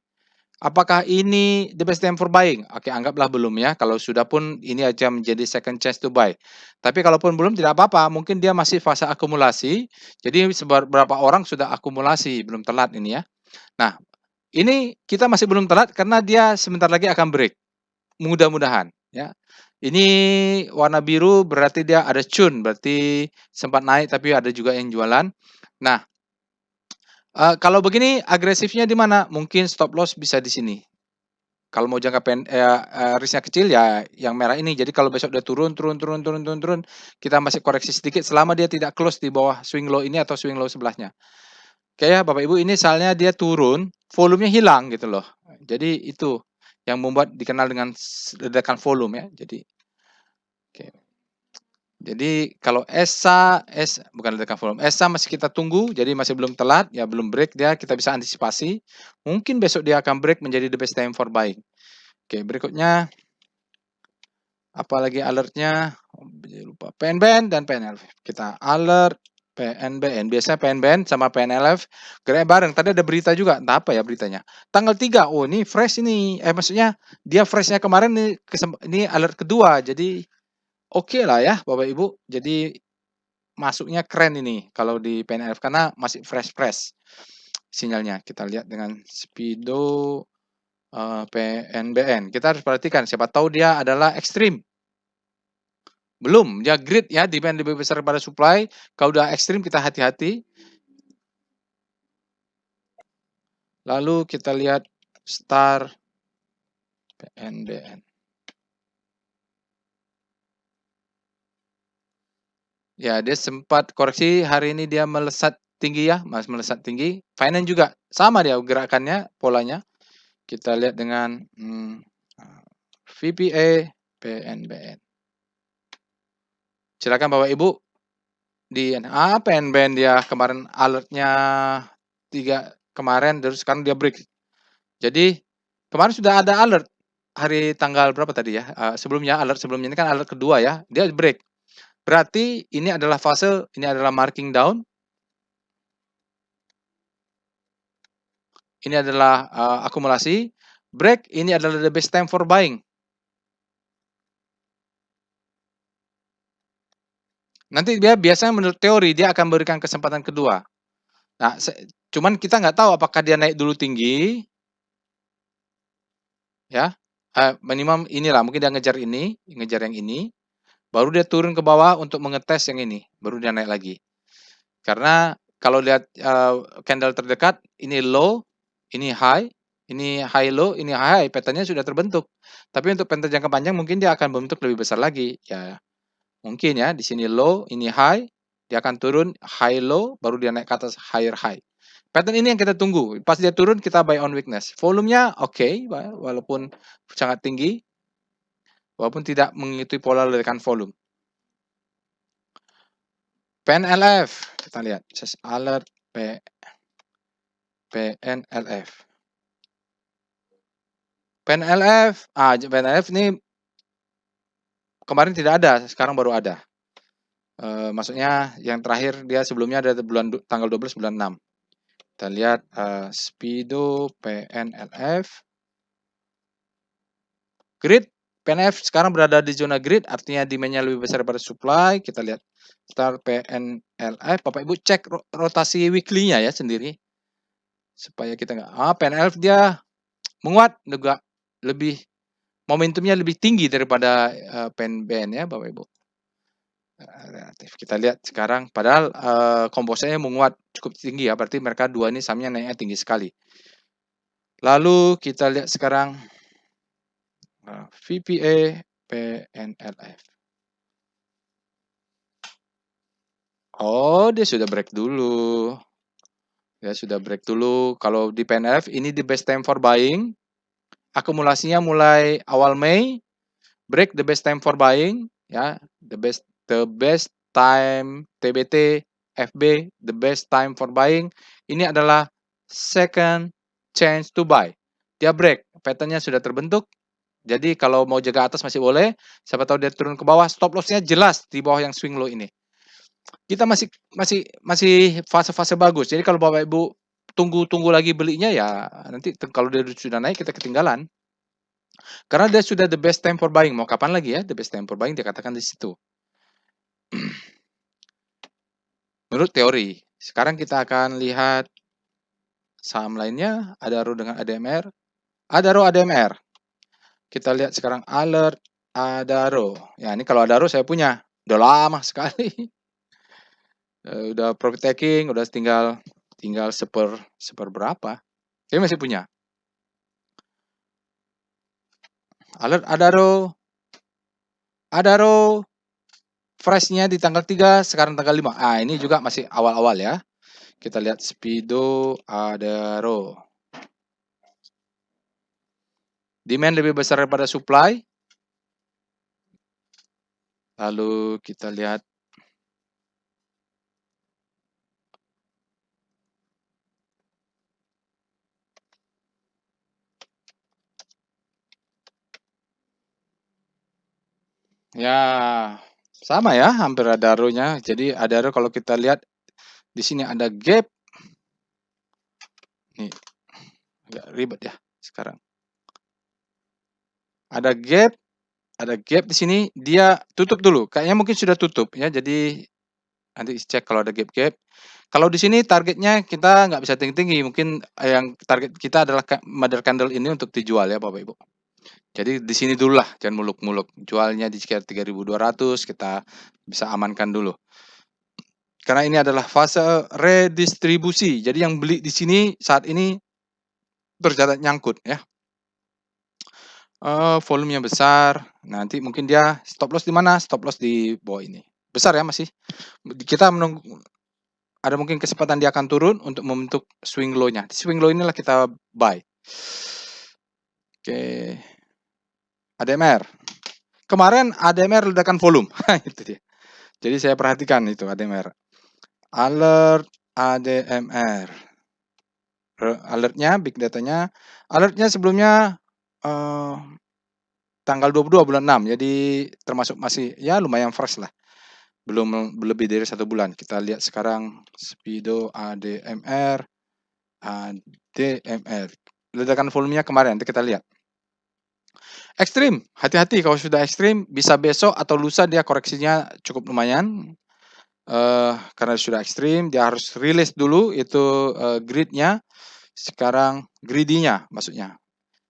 Speaker 1: Apakah ini the best time for buying? Oke, anggaplah belum ya. Kalau sudah pun ini aja menjadi second chance to buy. Tapi kalaupun belum tidak apa-apa, mungkin dia masih fase akumulasi. Jadi beberapa orang sudah akumulasi, belum telat ini ya. Nah, Ini kita masih belum telat karena dia sebentar lagi akan break. Mudah-mudahan ya. Ini warna biru berarti dia ada cun, berarti sempat naik tapi ada juga yang jualan. Nah, kalau begini agresifnya di mana? Mungkin stop loss bisa di sini. Kalau mau jangka risknya kecil ya yang merah ini. Jadi kalau besok dia turun, kita masih koreksi sedikit selama dia tidak close di bawah swing low ini atau swing low sebelahnya. Oke ya Bapak Ibu, ini soalnya dia turun, volumenya hilang gitu loh. Jadi itu yang membuat dikenal dengan ledakan volume ya. Oke. Jadi kalau bukan ledakan volume, ESA masih kita tunggu, jadi masih belum telat, ya belum break dia, kita bisa antisipasi. Mungkin besok dia akan break menjadi the best time for buying. Oke, berikutnya apalagi alertnya? Lupa PNBN dan PNLF. Kita alert PNBN. Biasanya PNBN sama PNLF geraknya bareng. Tadi ada berita juga, entah apa ya beritanya. Tanggal 3, oh ini fresh ini. Maksudnya dia freshnya kemarin ini alert kedua. Jadi oke lah ya Bapak Ibu. Jadi masuknya keren ini kalau di PNLF karena masih fresh sinyalnya. Kita lihat dengan Speedo PNBN. Kita harus perhatikan siapa tahu dia adalah ekstrim. Belum, dia grid ya, demand lebih besar daripada supply. Kalau udah ekstrim kita hati-hati. Lalu kita lihat star PNBN. Ya, dia sempat koreksi hari ini dia melesat tinggi ya, melesat tinggi. Finance juga sama dia gerakannya, polanya. Kita lihat dengan VPA PNBN. Silakan Bapak Ibu di PNBN dia kemarin alertnya 3 kemarin terus sekarang dia break. Jadi kemarin sudah ada alert hari tanggal berapa tadi ya? Sebelumnya alert sebelumnya ini kan alert kedua ya, dia break. Berarti ini adalah fase, ini adalah marking down. Ini adalah akumulasi. Break ini adalah the best time for buying. Nanti dia biasanya menurut teori dia akan berikan kesempatan kedua. Nah, cuman kita nggak tahu apakah dia naik dulu tinggi, ya. Minimum inilah mungkin dia ngejar yang ini, baru dia turun ke bawah untuk mengetes yang ini, baru dia naik lagi. Karena kalau lihat candle terdekat, ini low, ini high low, ini high, pattern-nya sudah terbentuk. Tapi untuk pattern jangka panjang mungkin dia akan membentuk lebih besar lagi. Ya, mungkin ya di sini low, ini high, dia akan turun high low, baru dia naik ke atas higher high. Pattern ini yang kita tunggu. Pas dia turun kita buy on weakness. Volumenya oke, walaupun sangat tinggi, walaupun tidak mengikuti pola ledakan volume. PNLF, kita lihat, alert PNLF. PNLF ini kemarin tidak ada, sekarang baru ada. Maksudnya yang terakhir dia sebelumnya ada tanggal 12 bulan 6. Kita lihat Speedo PNLF. Grid PNF sekarang berada di zona grid, artinya demand-nya lebih besar daripada supply. Kita lihat star PNLF. Bapak Ibu cek rotasi weekly-nya ya sendiri. Supaya kita nggak PNLF dia menguat juga lebih momentumnya lebih tinggi daripada PNBN ya Bapak Ibu. Relatif. Kita lihat sekarang padahal komposisinya menguat cukup tinggi ya, berarti mereka dua ini sahamnya naiknya tinggi sekali. Lalu kita lihat sekarang VPA PNLF. Oh, dia sudah break dulu. Ya, sudah break dulu. Kalau di PNLF ini the best time for buying. Akumulasinya mulai awal Mei. Break the best time for buying, ya. The best time TBT FB, the best time for buying. Ini adalah second chance to buy. Dia break, pattern-nya sudah terbentuk. Jadi kalau mau jaga atas masih boleh. Siapa tahu dia turun ke bawah, stop loss-nya jelas di bawah yang swing low ini. Kita masih fase-fase bagus. Jadi kalau Bapak Ibu tunggu lagi belinya ya nanti kalau dia sudah naik kita ketinggalan. Karena dia sudah the best time for buying. Mau kapan lagi ya the best time for buying dikatakan di situ. Menurut teori. Sekarang kita akan lihat saham lainnya, Adaro dengan ADMR. Adaro ADMR. Kita lihat sekarang alert Adaro. Ya, ini kalau Adaro saya punya. Udah lama sekali. Udah profit taking, udah tinggal tinggal seper berapa. Saya masih punya. Alert Adaro. Adaro fresh-nya di tanggal 3, sekarang tanggal 5. Ah, ini juga masih awal-awal ya. Kita lihat Speedo Adaro. Demand lebih besar daripada supply. Lalu kita lihat ya, sama ya, hampir Adaro-nya. Jadi Adaro kalau kita lihat di sini ada gap. Nih, agak ribet ya sekarang. Ada gap di sini, dia tutup dulu. Kayaknya mungkin sudah tutup ya. Jadi nanti cek kalau ada gap-gap. Kalau di sini targetnya kita nggak bisa tinggi-tinggi. Mungkin yang target kita adalah mother candle ini untuk dijual ya Bapak Ibu. Jadi di sini dulu lah, jangan muluk-muluk. Jualnya di sekitar 3.200 kita bisa amankan dulu. Karena ini adalah fase redistribusi. Jadi yang beli di sini saat ini tercatat nyangkut ya. Volumenya besar. Nanti mungkin dia stop loss di mana? Stop loss di bawah ini. Besar ya masih. Kita menunggu, ada mungkin kesempatan dia akan turun untuk membentuk swing low-nya. Di swing low inilah kita buy. Oke. ADMR. Kemarin ADMR ledakan volume. Itu dia. Jadi saya perhatikan itu ADMR. Alert ADMR. Alertnya, big datanya. Alertnya sebelumnya tanggal 22 bulan 6. Jadi termasuk masih ya lumayan fresh lah. Belum lebih dari 1 bulan. Kita lihat sekarang Speedo ADMR. ADMR. Ledakan volumenya kemarin, nanti kita lihat. Ekstrim, hati-hati kalau sudah ekstrim, bisa besok atau lusa dia koreksinya cukup lumayan. Karena sudah ekstrim, dia harus rilis dulu itu gridnya. Sekarang greedy-nya maksudnya.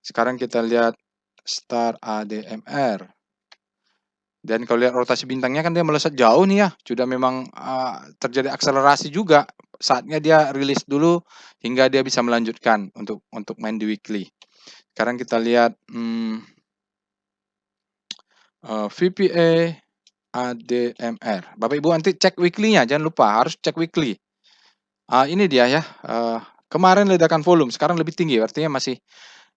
Speaker 1: Sekarang kita lihat Star ADMR. Dan kalau lihat rotasi bintangnya kan dia melesat jauh nih ya. Sudah memang terjadi akselerasi juga. Saatnya dia rilis dulu hingga dia bisa melanjutkan untuk main di weekly. Sekarang kita lihat VPA ADMR. Bapak Ibu nanti cek weekly-nya, jangan lupa harus cek weekly. Ini dia ya. Kemarin ledakan volume, sekarang lebih tinggi, artinya masih.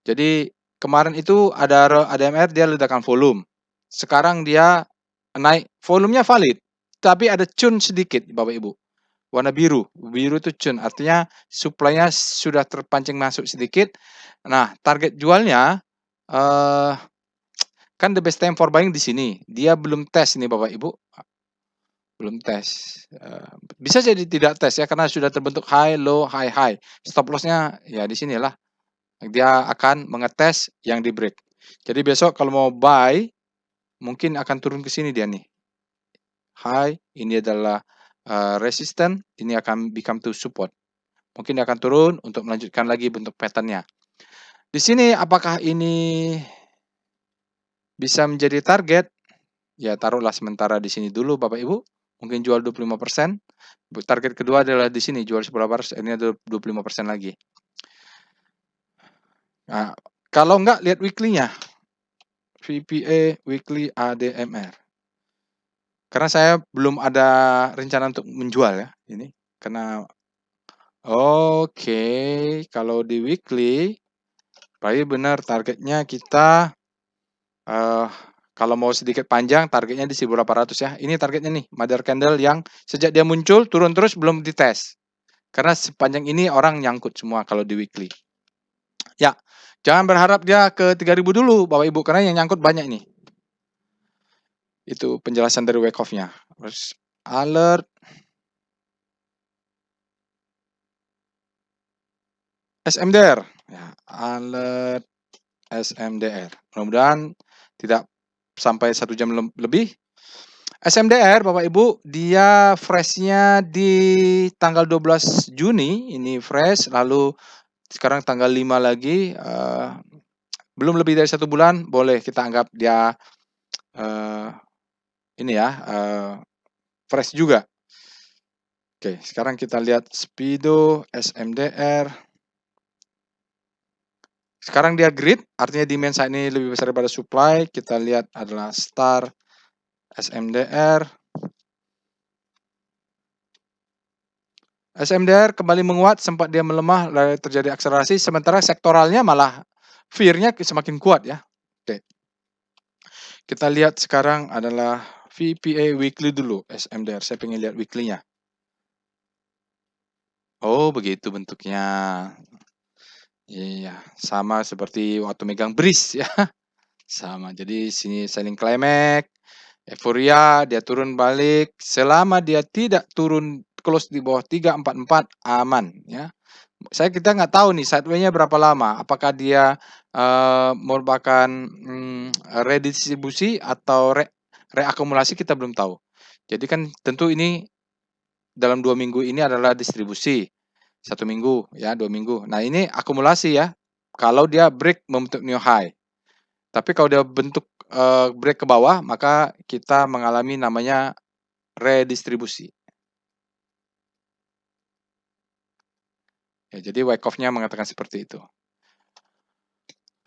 Speaker 1: Jadi kemarin itu ada ADMR dia ledakan volume. Sekarang dia naik, volumenya valid, tapi ada churn sedikit Bapak Ibu. Warna biru, biru itu churn, artinya supply-nya sudah terpancing masuk sedikit. Nah, target jualnya kan the best time for buying di sini. Dia belum tes ini Bapak Ibu. Belum tes. Bisa jadi tidak tes ya karena sudah terbentuk high, low, high, high. Stop loss-nya ya di sinilah. Dia akan mengetes yang di break. Jadi besok kalau mau buy mungkin akan turun ke sini dia nih. High, ini adalah resistance, ini akan become to support. Mungkin dia akan turun untuk melanjutkan lagi bentuk pattern-nya. Di sini apakah ini bisa menjadi target? Ya taruhlah sementara di sini dulu Bapak Ibu. Mungkin jual 25%. Target kedua adalah di sini jual 10%, ini ada 25% lagi. Nah, kalau enggak lihat weekly-nya. VPA weekly ADMR. Karena saya belum ada rencana untuk menjual ya ini. Karena oke, kalau di weekly berarti benar targetnya kita kalau mau sedikit panjang targetnya di 1800 ya. Ini targetnya nih, mother candle yang sejak dia muncul turun terus belum dites. Karena sepanjang ini orang nyangkut semua kalau di weekly. Ya, jangan berharap dia ke 3000 dulu Bapak Ibu karena yang nyangkut banyak nih. Itu penjelasan dari Wyckoff-nya. Terus alert SMDR. Ya, alert SMDR. Mudah-mudahan tidak sampai 1 jam lebih. SMDR Bapak Ibu, dia fresh-nya di tanggal 12 Juni, ini fresh, lalu Sekarang tanggal 5 lagi, belum lebih dari 1 bulan, boleh kita anggap dia, eee, ini ya, fresh juga. Oke, sekarang kita lihat Speedo, SMDR. Sekarang dia grid, artinya demand saat ini lebih besar daripada supply. Kita lihat adalah STAR, SMDR. SMDR kembali menguat, sempat dia melemah, lalu terjadi akselerasi, sementara sektoralnya malah fear-nya semakin kuat ya. Oke. Kita lihat sekarang adalah VPA weekly dulu, SMDR. Saya pengen lihat weekly-nya. Oh, begitu bentuknya. Iya, sama seperti waktu megang BRIS ya. Sama. Jadi sini selling climax, euforia, dia turun balik. Selama dia tidak turun close di bawah 344 aman ya. Kita nggak tahu nih sideway-nya berapa lama. Apakah dia merupakan redistribusi atau reakumulasi, kita belum tahu. Jadi kan tentu ini dalam 2 minggu ini adalah distribusi. 1 minggu ya, 2 minggu. Nah ini akumulasi ya. Kalau dia break membentuk new high. Tapi kalau dia bentuk break ke bawah, maka kita mengalami namanya redistribusi. Ya, jadi Wyckoff-nya mengatakan seperti itu.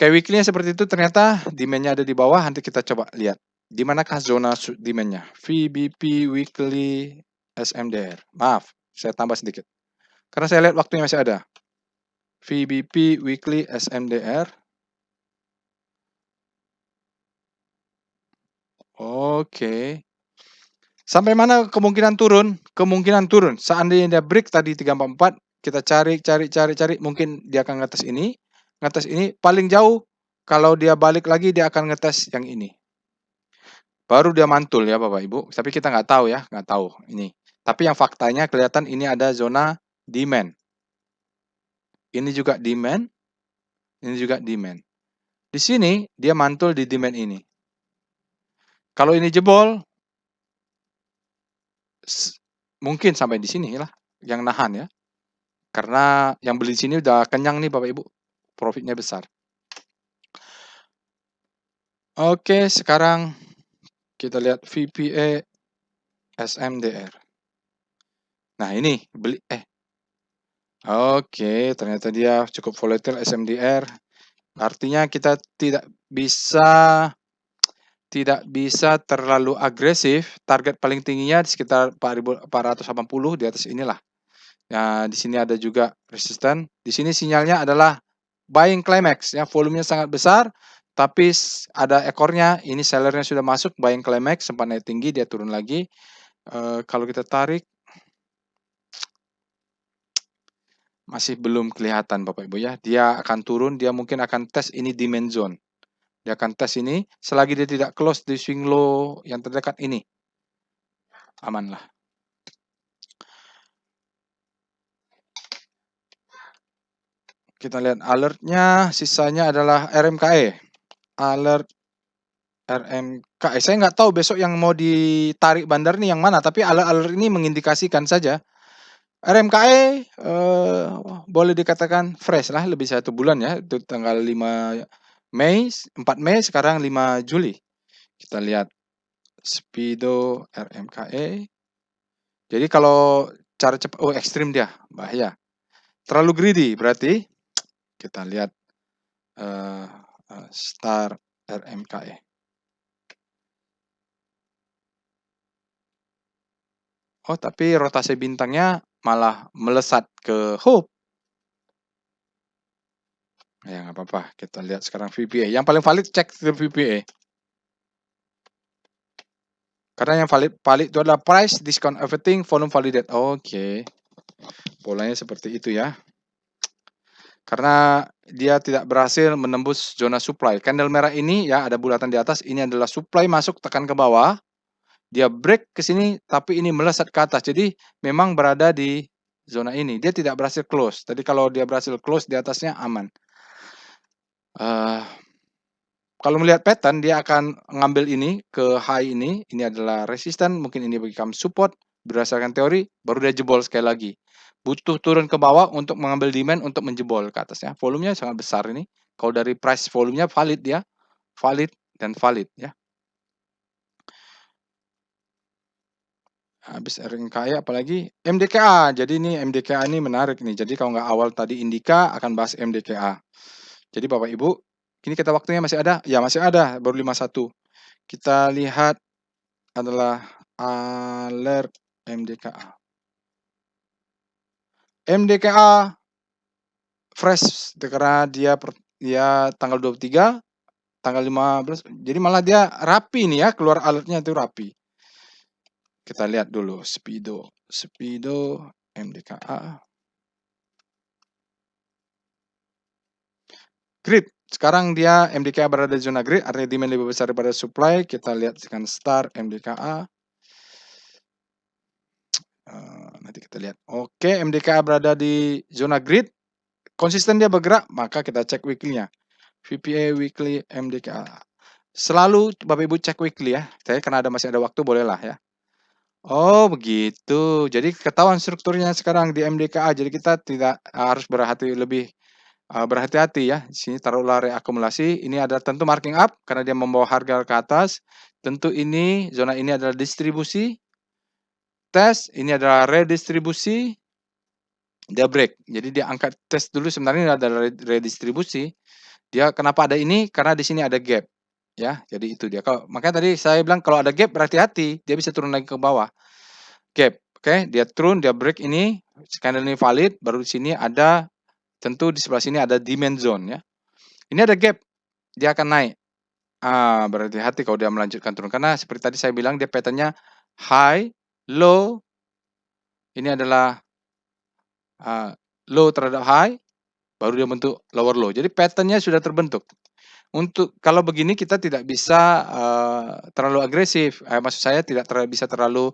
Speaker 1: Kayak weekly-nya seperti itu, ternyata demand-nya ada di bawah. Nanti kita coba lihat di manakah zona demand-nya. VBP weekly SMDR. Maaf, saya tambah sedikit. Karena saya lihat waktunya masih ada. VBP weekly SMDR. Oke. Sampai mana kemungkinan turun? Kemungkinan turun. Seandainya dia break tadi 344, kita cari, mungkin dia akan ngetes ini, paling jauh kalau dia balik lagi dia akan ngetes yang ini. Baru dia mantul ya Bapak Ibu, tapi kita nggak tahu ya, nggak tahu ini. Tapi yang faktanya kelihatan ini ada zona demand. Ini juga demand, ini juga demand. Di sini dia mantul di demand ini. Kalau ini jebol, mungkin sampai di sini lah yang nahan ya. Karena yang beli di sini udah kenyang nih Bapak Ibu, profitnya besar. Oke, sekarang kita lihat VPA SMDR. Nah ini beli oke, ternyata dia cukup volatile SMDR. Artinya kita tidak bisa terlalu agresif. Target paling tingginya di sekitar 4.480, di atas inilah. Nah, di sini ada juga resisten. Di sini sinyalnya adalah buying climax ya, volumenya sangat besar, tapi ada ekornya. Ini sellernya sudah masuk buying climax, sempat naik tinggi, dia turun lagi. Kalau kita tarik, masih belum kelihatan Bapak Ibu ya. Dia akan turun, dia mungkin akan tes ini demand zone. Dia akan tes ini, selagi dia tidak close di swing low yang terdekat ini, amanlah. Kita lihat alertnya, sisanya adalah RMKE. Alert RMKE. Saya nggak tahu besok yang mau ditarik bandar nih yang mana, tapi alert-alert ini mengindikasikan saja. RMKE boleh dikatakan fresh lah, lebih 1 bulan ya, itu tanggal 5 Mei, 4 Mei, sekarang 5 Juli. Kita lihat Speedo RMKE. Jadi kalau cara cepat, ekstrim dia, bahaya. Terlalu greedy berarti. Kita lihat STAR RMKE. Oh, tapi rotasi bintangnya malah melesat ke Hope. Ya nggak apa-apa, kita lihat sekarang VPA. Yang paling valid cek ke VPA. Karena yang valid itu adalah price, discount everything, volume validate. Oke. Polanya seperti itu ya. Karena dia tidak berhasil menembus zona supply. Candle merah ini ya, ada bulatan di atas, ini adalah supply masuk, tekan ke bawah. Dia break ke sini, tapi ini melesat ke atas. Jadi memang berada di zona ini. Dia tidak berhasil close. Tadi kalau dia berhasil close di atasnya aman. Kalau melihat pattern, dia akan ngambil ini ke high ini. Ini adalah resisten, mungkin ini become support. berdasarkan teori, baru dia jebol sekali lagi. Butuh turun ke bawah untuk mengambil demand untuk menjebol ke atasnya. Volumenya sangat besar ini. Kalau dari price volumenya valid dia, valid dan valid ya. Habis RNKI apalagi MDKA. Jadi ini MDKA ini menarik nih. Jadi kalau nggak awal tadi Indika akan bahas MDKA. Jadi Bapak Ibu, ini kita waktunya masih ada? Ya masih ada, baru 51. Kita lihat adalah alert MDKA. MDKA fresh karena dia tanggal 23, tanggal 15. Jadi malah dia rapi nih ya, keluar alertnya itu rapi. Kita lihat dulu Speedo MDKA. Grid. Sekarang dia MDKA berada di zona grid, artinya demand lebih besar daripada supply. Kita lihat dengan start MDKA. Nanti kita lihat. Oke, MDKA berada di zona grid. Konsisten dia bergerak, maka kita cek weekly-nya. VPA weekly MDKA. Selalu Bapak Ibu cek weekly ya. Saya karena masih ada waktu bolehlah ya. Oh begitu. Jadi ketahuan strukturnya sekarang di MDKA. Jadi kita tidak harus berhati-hati ya. Di sini taruhlah reakumulasi. Ini ada tentu marking up karena dia membawa harga ke atas. Tentu ini zona ini adalah distribusi. Tes ini adalah redistribusi. Dia break. Jadi dia angkat tes dulu, sebenarnya ini adalah redistribusi. Dia kenapa ada ini? Karena di sini ada gap. Ya, jadi itu dia. Makanya tadi saya bilang kalau ada gap berhati-hati, dia bisa turun lagi ke bawah. Gap. Oke, dia turun, dia break ini, candle ini valid, baru di sini ada tentu di sebelah sini ada demand zone ya. Ini ada gap, dia akan naik. Berhati-hati kalau dia melanjutkan turun karena seperti tadi saya bilang dia pattern-nya high, low. Ini adalah low terhadap high, baru dia bentuk lower low. Jadi pattern-nya sudah terbentuk. Untuk kalau begini kita tidak bisa terlalu agresif. Maksud saya tidak bisa terlalu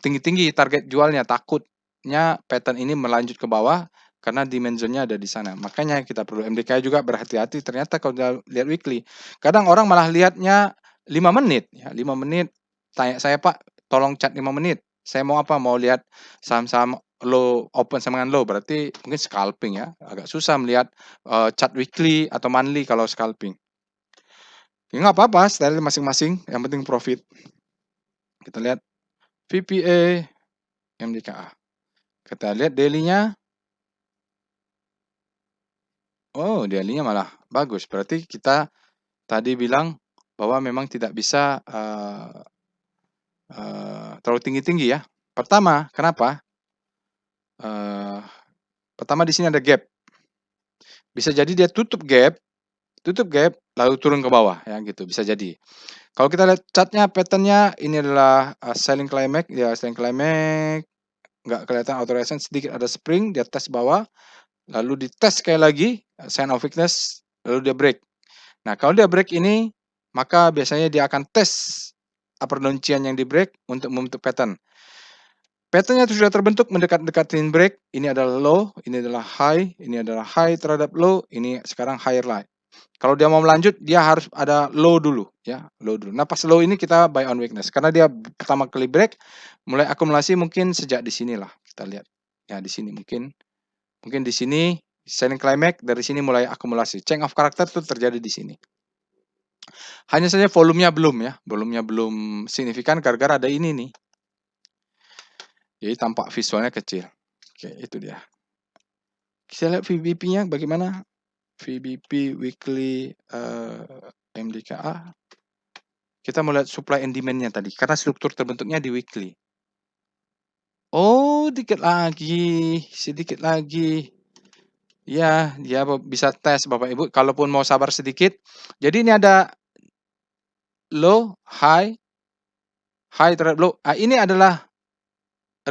Speaker 1: tinggi-tinggi target jualnya. Takutnya pattern ini melanjut ke bawah karena dimensionnya ada di sana. Makanya kita perlu MDK juga berhati-hati. Ternyata kalau lihat weekly, kadang orang malah lihatnya 5 menit. Ya, 5 menit. Tanya saya, Pak, tolong chat 5 menit. Saya mau apa? Mau lihat saham-saham low, open sama dengan low. Berarti mungkin scalping ya. Agak susah melihat chart weekly atau monthly kalau scalping. Ya nggak apa-apa, style masing-masing, yang penting profit. Kita lihat VPA MDKA. Kita lihat daily-nya. Oh, daily-nya malah bagus. Berarti kita tadi bilang bahwa memang tidak bisa terlalu tinggi-tinggi ya. Pertama, kenapa? Pertama di sini ada gap. Bisa jadi dia tutup gap, lalu turun ke bawah ya gitu, bisa jadi. Kalau kita lihat chartnya, pattern-nya ini adalah selling climax, ya selling climax, nggak kelihatan auto resistance, sedikit ada spring, dia tes bawah, lalu dites sekali lagi, sign of weakness, lalu dia break. Nah kalau dia break ini, maka biasanya dia akan tes upper downtrend yang di break untuk membentuk pattern. Pattern-nya sudah terbentuk mendekat-dekatin break, ini adalah low, ini adalah high terhadap low, ini sekarang higher line. Kalau dia mau melanjut, dia harus ada low dulu ya, low dulu. Nah, pas low ini kita buy on weakness karena dia pertama kali break, mulai akumulasi mungkin sejak di sinilah kita lihat. Ya, di sini mungkin di sini selling climax, dari sini mulai akumulasi. Change of character itu terjadi di sini. Hanya saja volumenya belum ya, volumenya belum signifikan gara-gara ada ini nih. Jadi tampak visualnya kecil. Oke, itu dia. Kita lihat VBP-nya bagaimana? VBP weekly MDKA. Kita mau lihat supply and demand-nya tadi, karena struktur terbentuknya di weekly. Oh, sedikit lagi. Ya, dia bisa tes Bapak Ibu, kalaupun mau sabar sedikit. Jadi ini ada low, high terhadap low. Ini adalah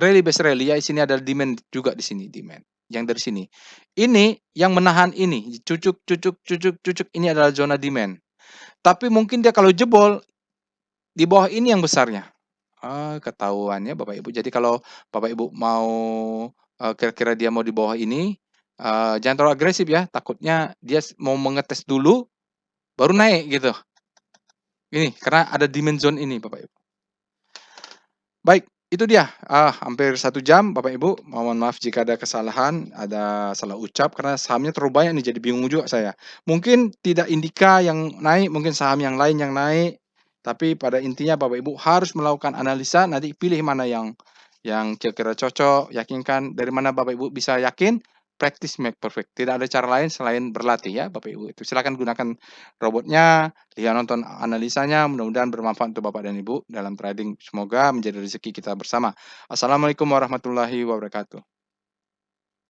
Speaker 1: rally based rally ya, di sini ada demand juga di sini, demand. Yang dari sini. Ini yang menahan ini, cucuk, ini adalah zona demand. Tapi mungkin dia kalau jebol di bawah ini yang besarnya. Ketahuan ya Bapak Ibu. Jadi kalau Bapak Ibu mau kira-kira dia mau di bawah ini, jangan terlalu agresif ya. Takutnya dia mau mengetes dulu, baru naik gitu. Ini karena ada demand zone ini Bapak Ibu. Baik, Itu dia, hampir 1 jam Bapak Ibu, mohon maaf jika ada kesalahan, ada salah ucap karena sahamnya terlalu banyak nih jadi bingung juga saya. Mungkin tidak Indika yang naik, mungkin saham yang lain yang naik, tapi pada intinya Bapak Ibu harus melakukan analisa, nanti pilih mana yang kira-kira cocok, yakinkan. Dari mana Bapak Ibu bisa yakin, practice make perfect. Tidak ada cara lain selain berlatih ya Bapak Ibu itu. Silakan gunakan robotnya, lihat nonton analisanya, mudah-mudahan bermanfaat untuk Bapak dan Ibu dalam trading. Semoga menjadi rezeki kita bersama. Assalamualaikum warahmatullahi wabarakatuh.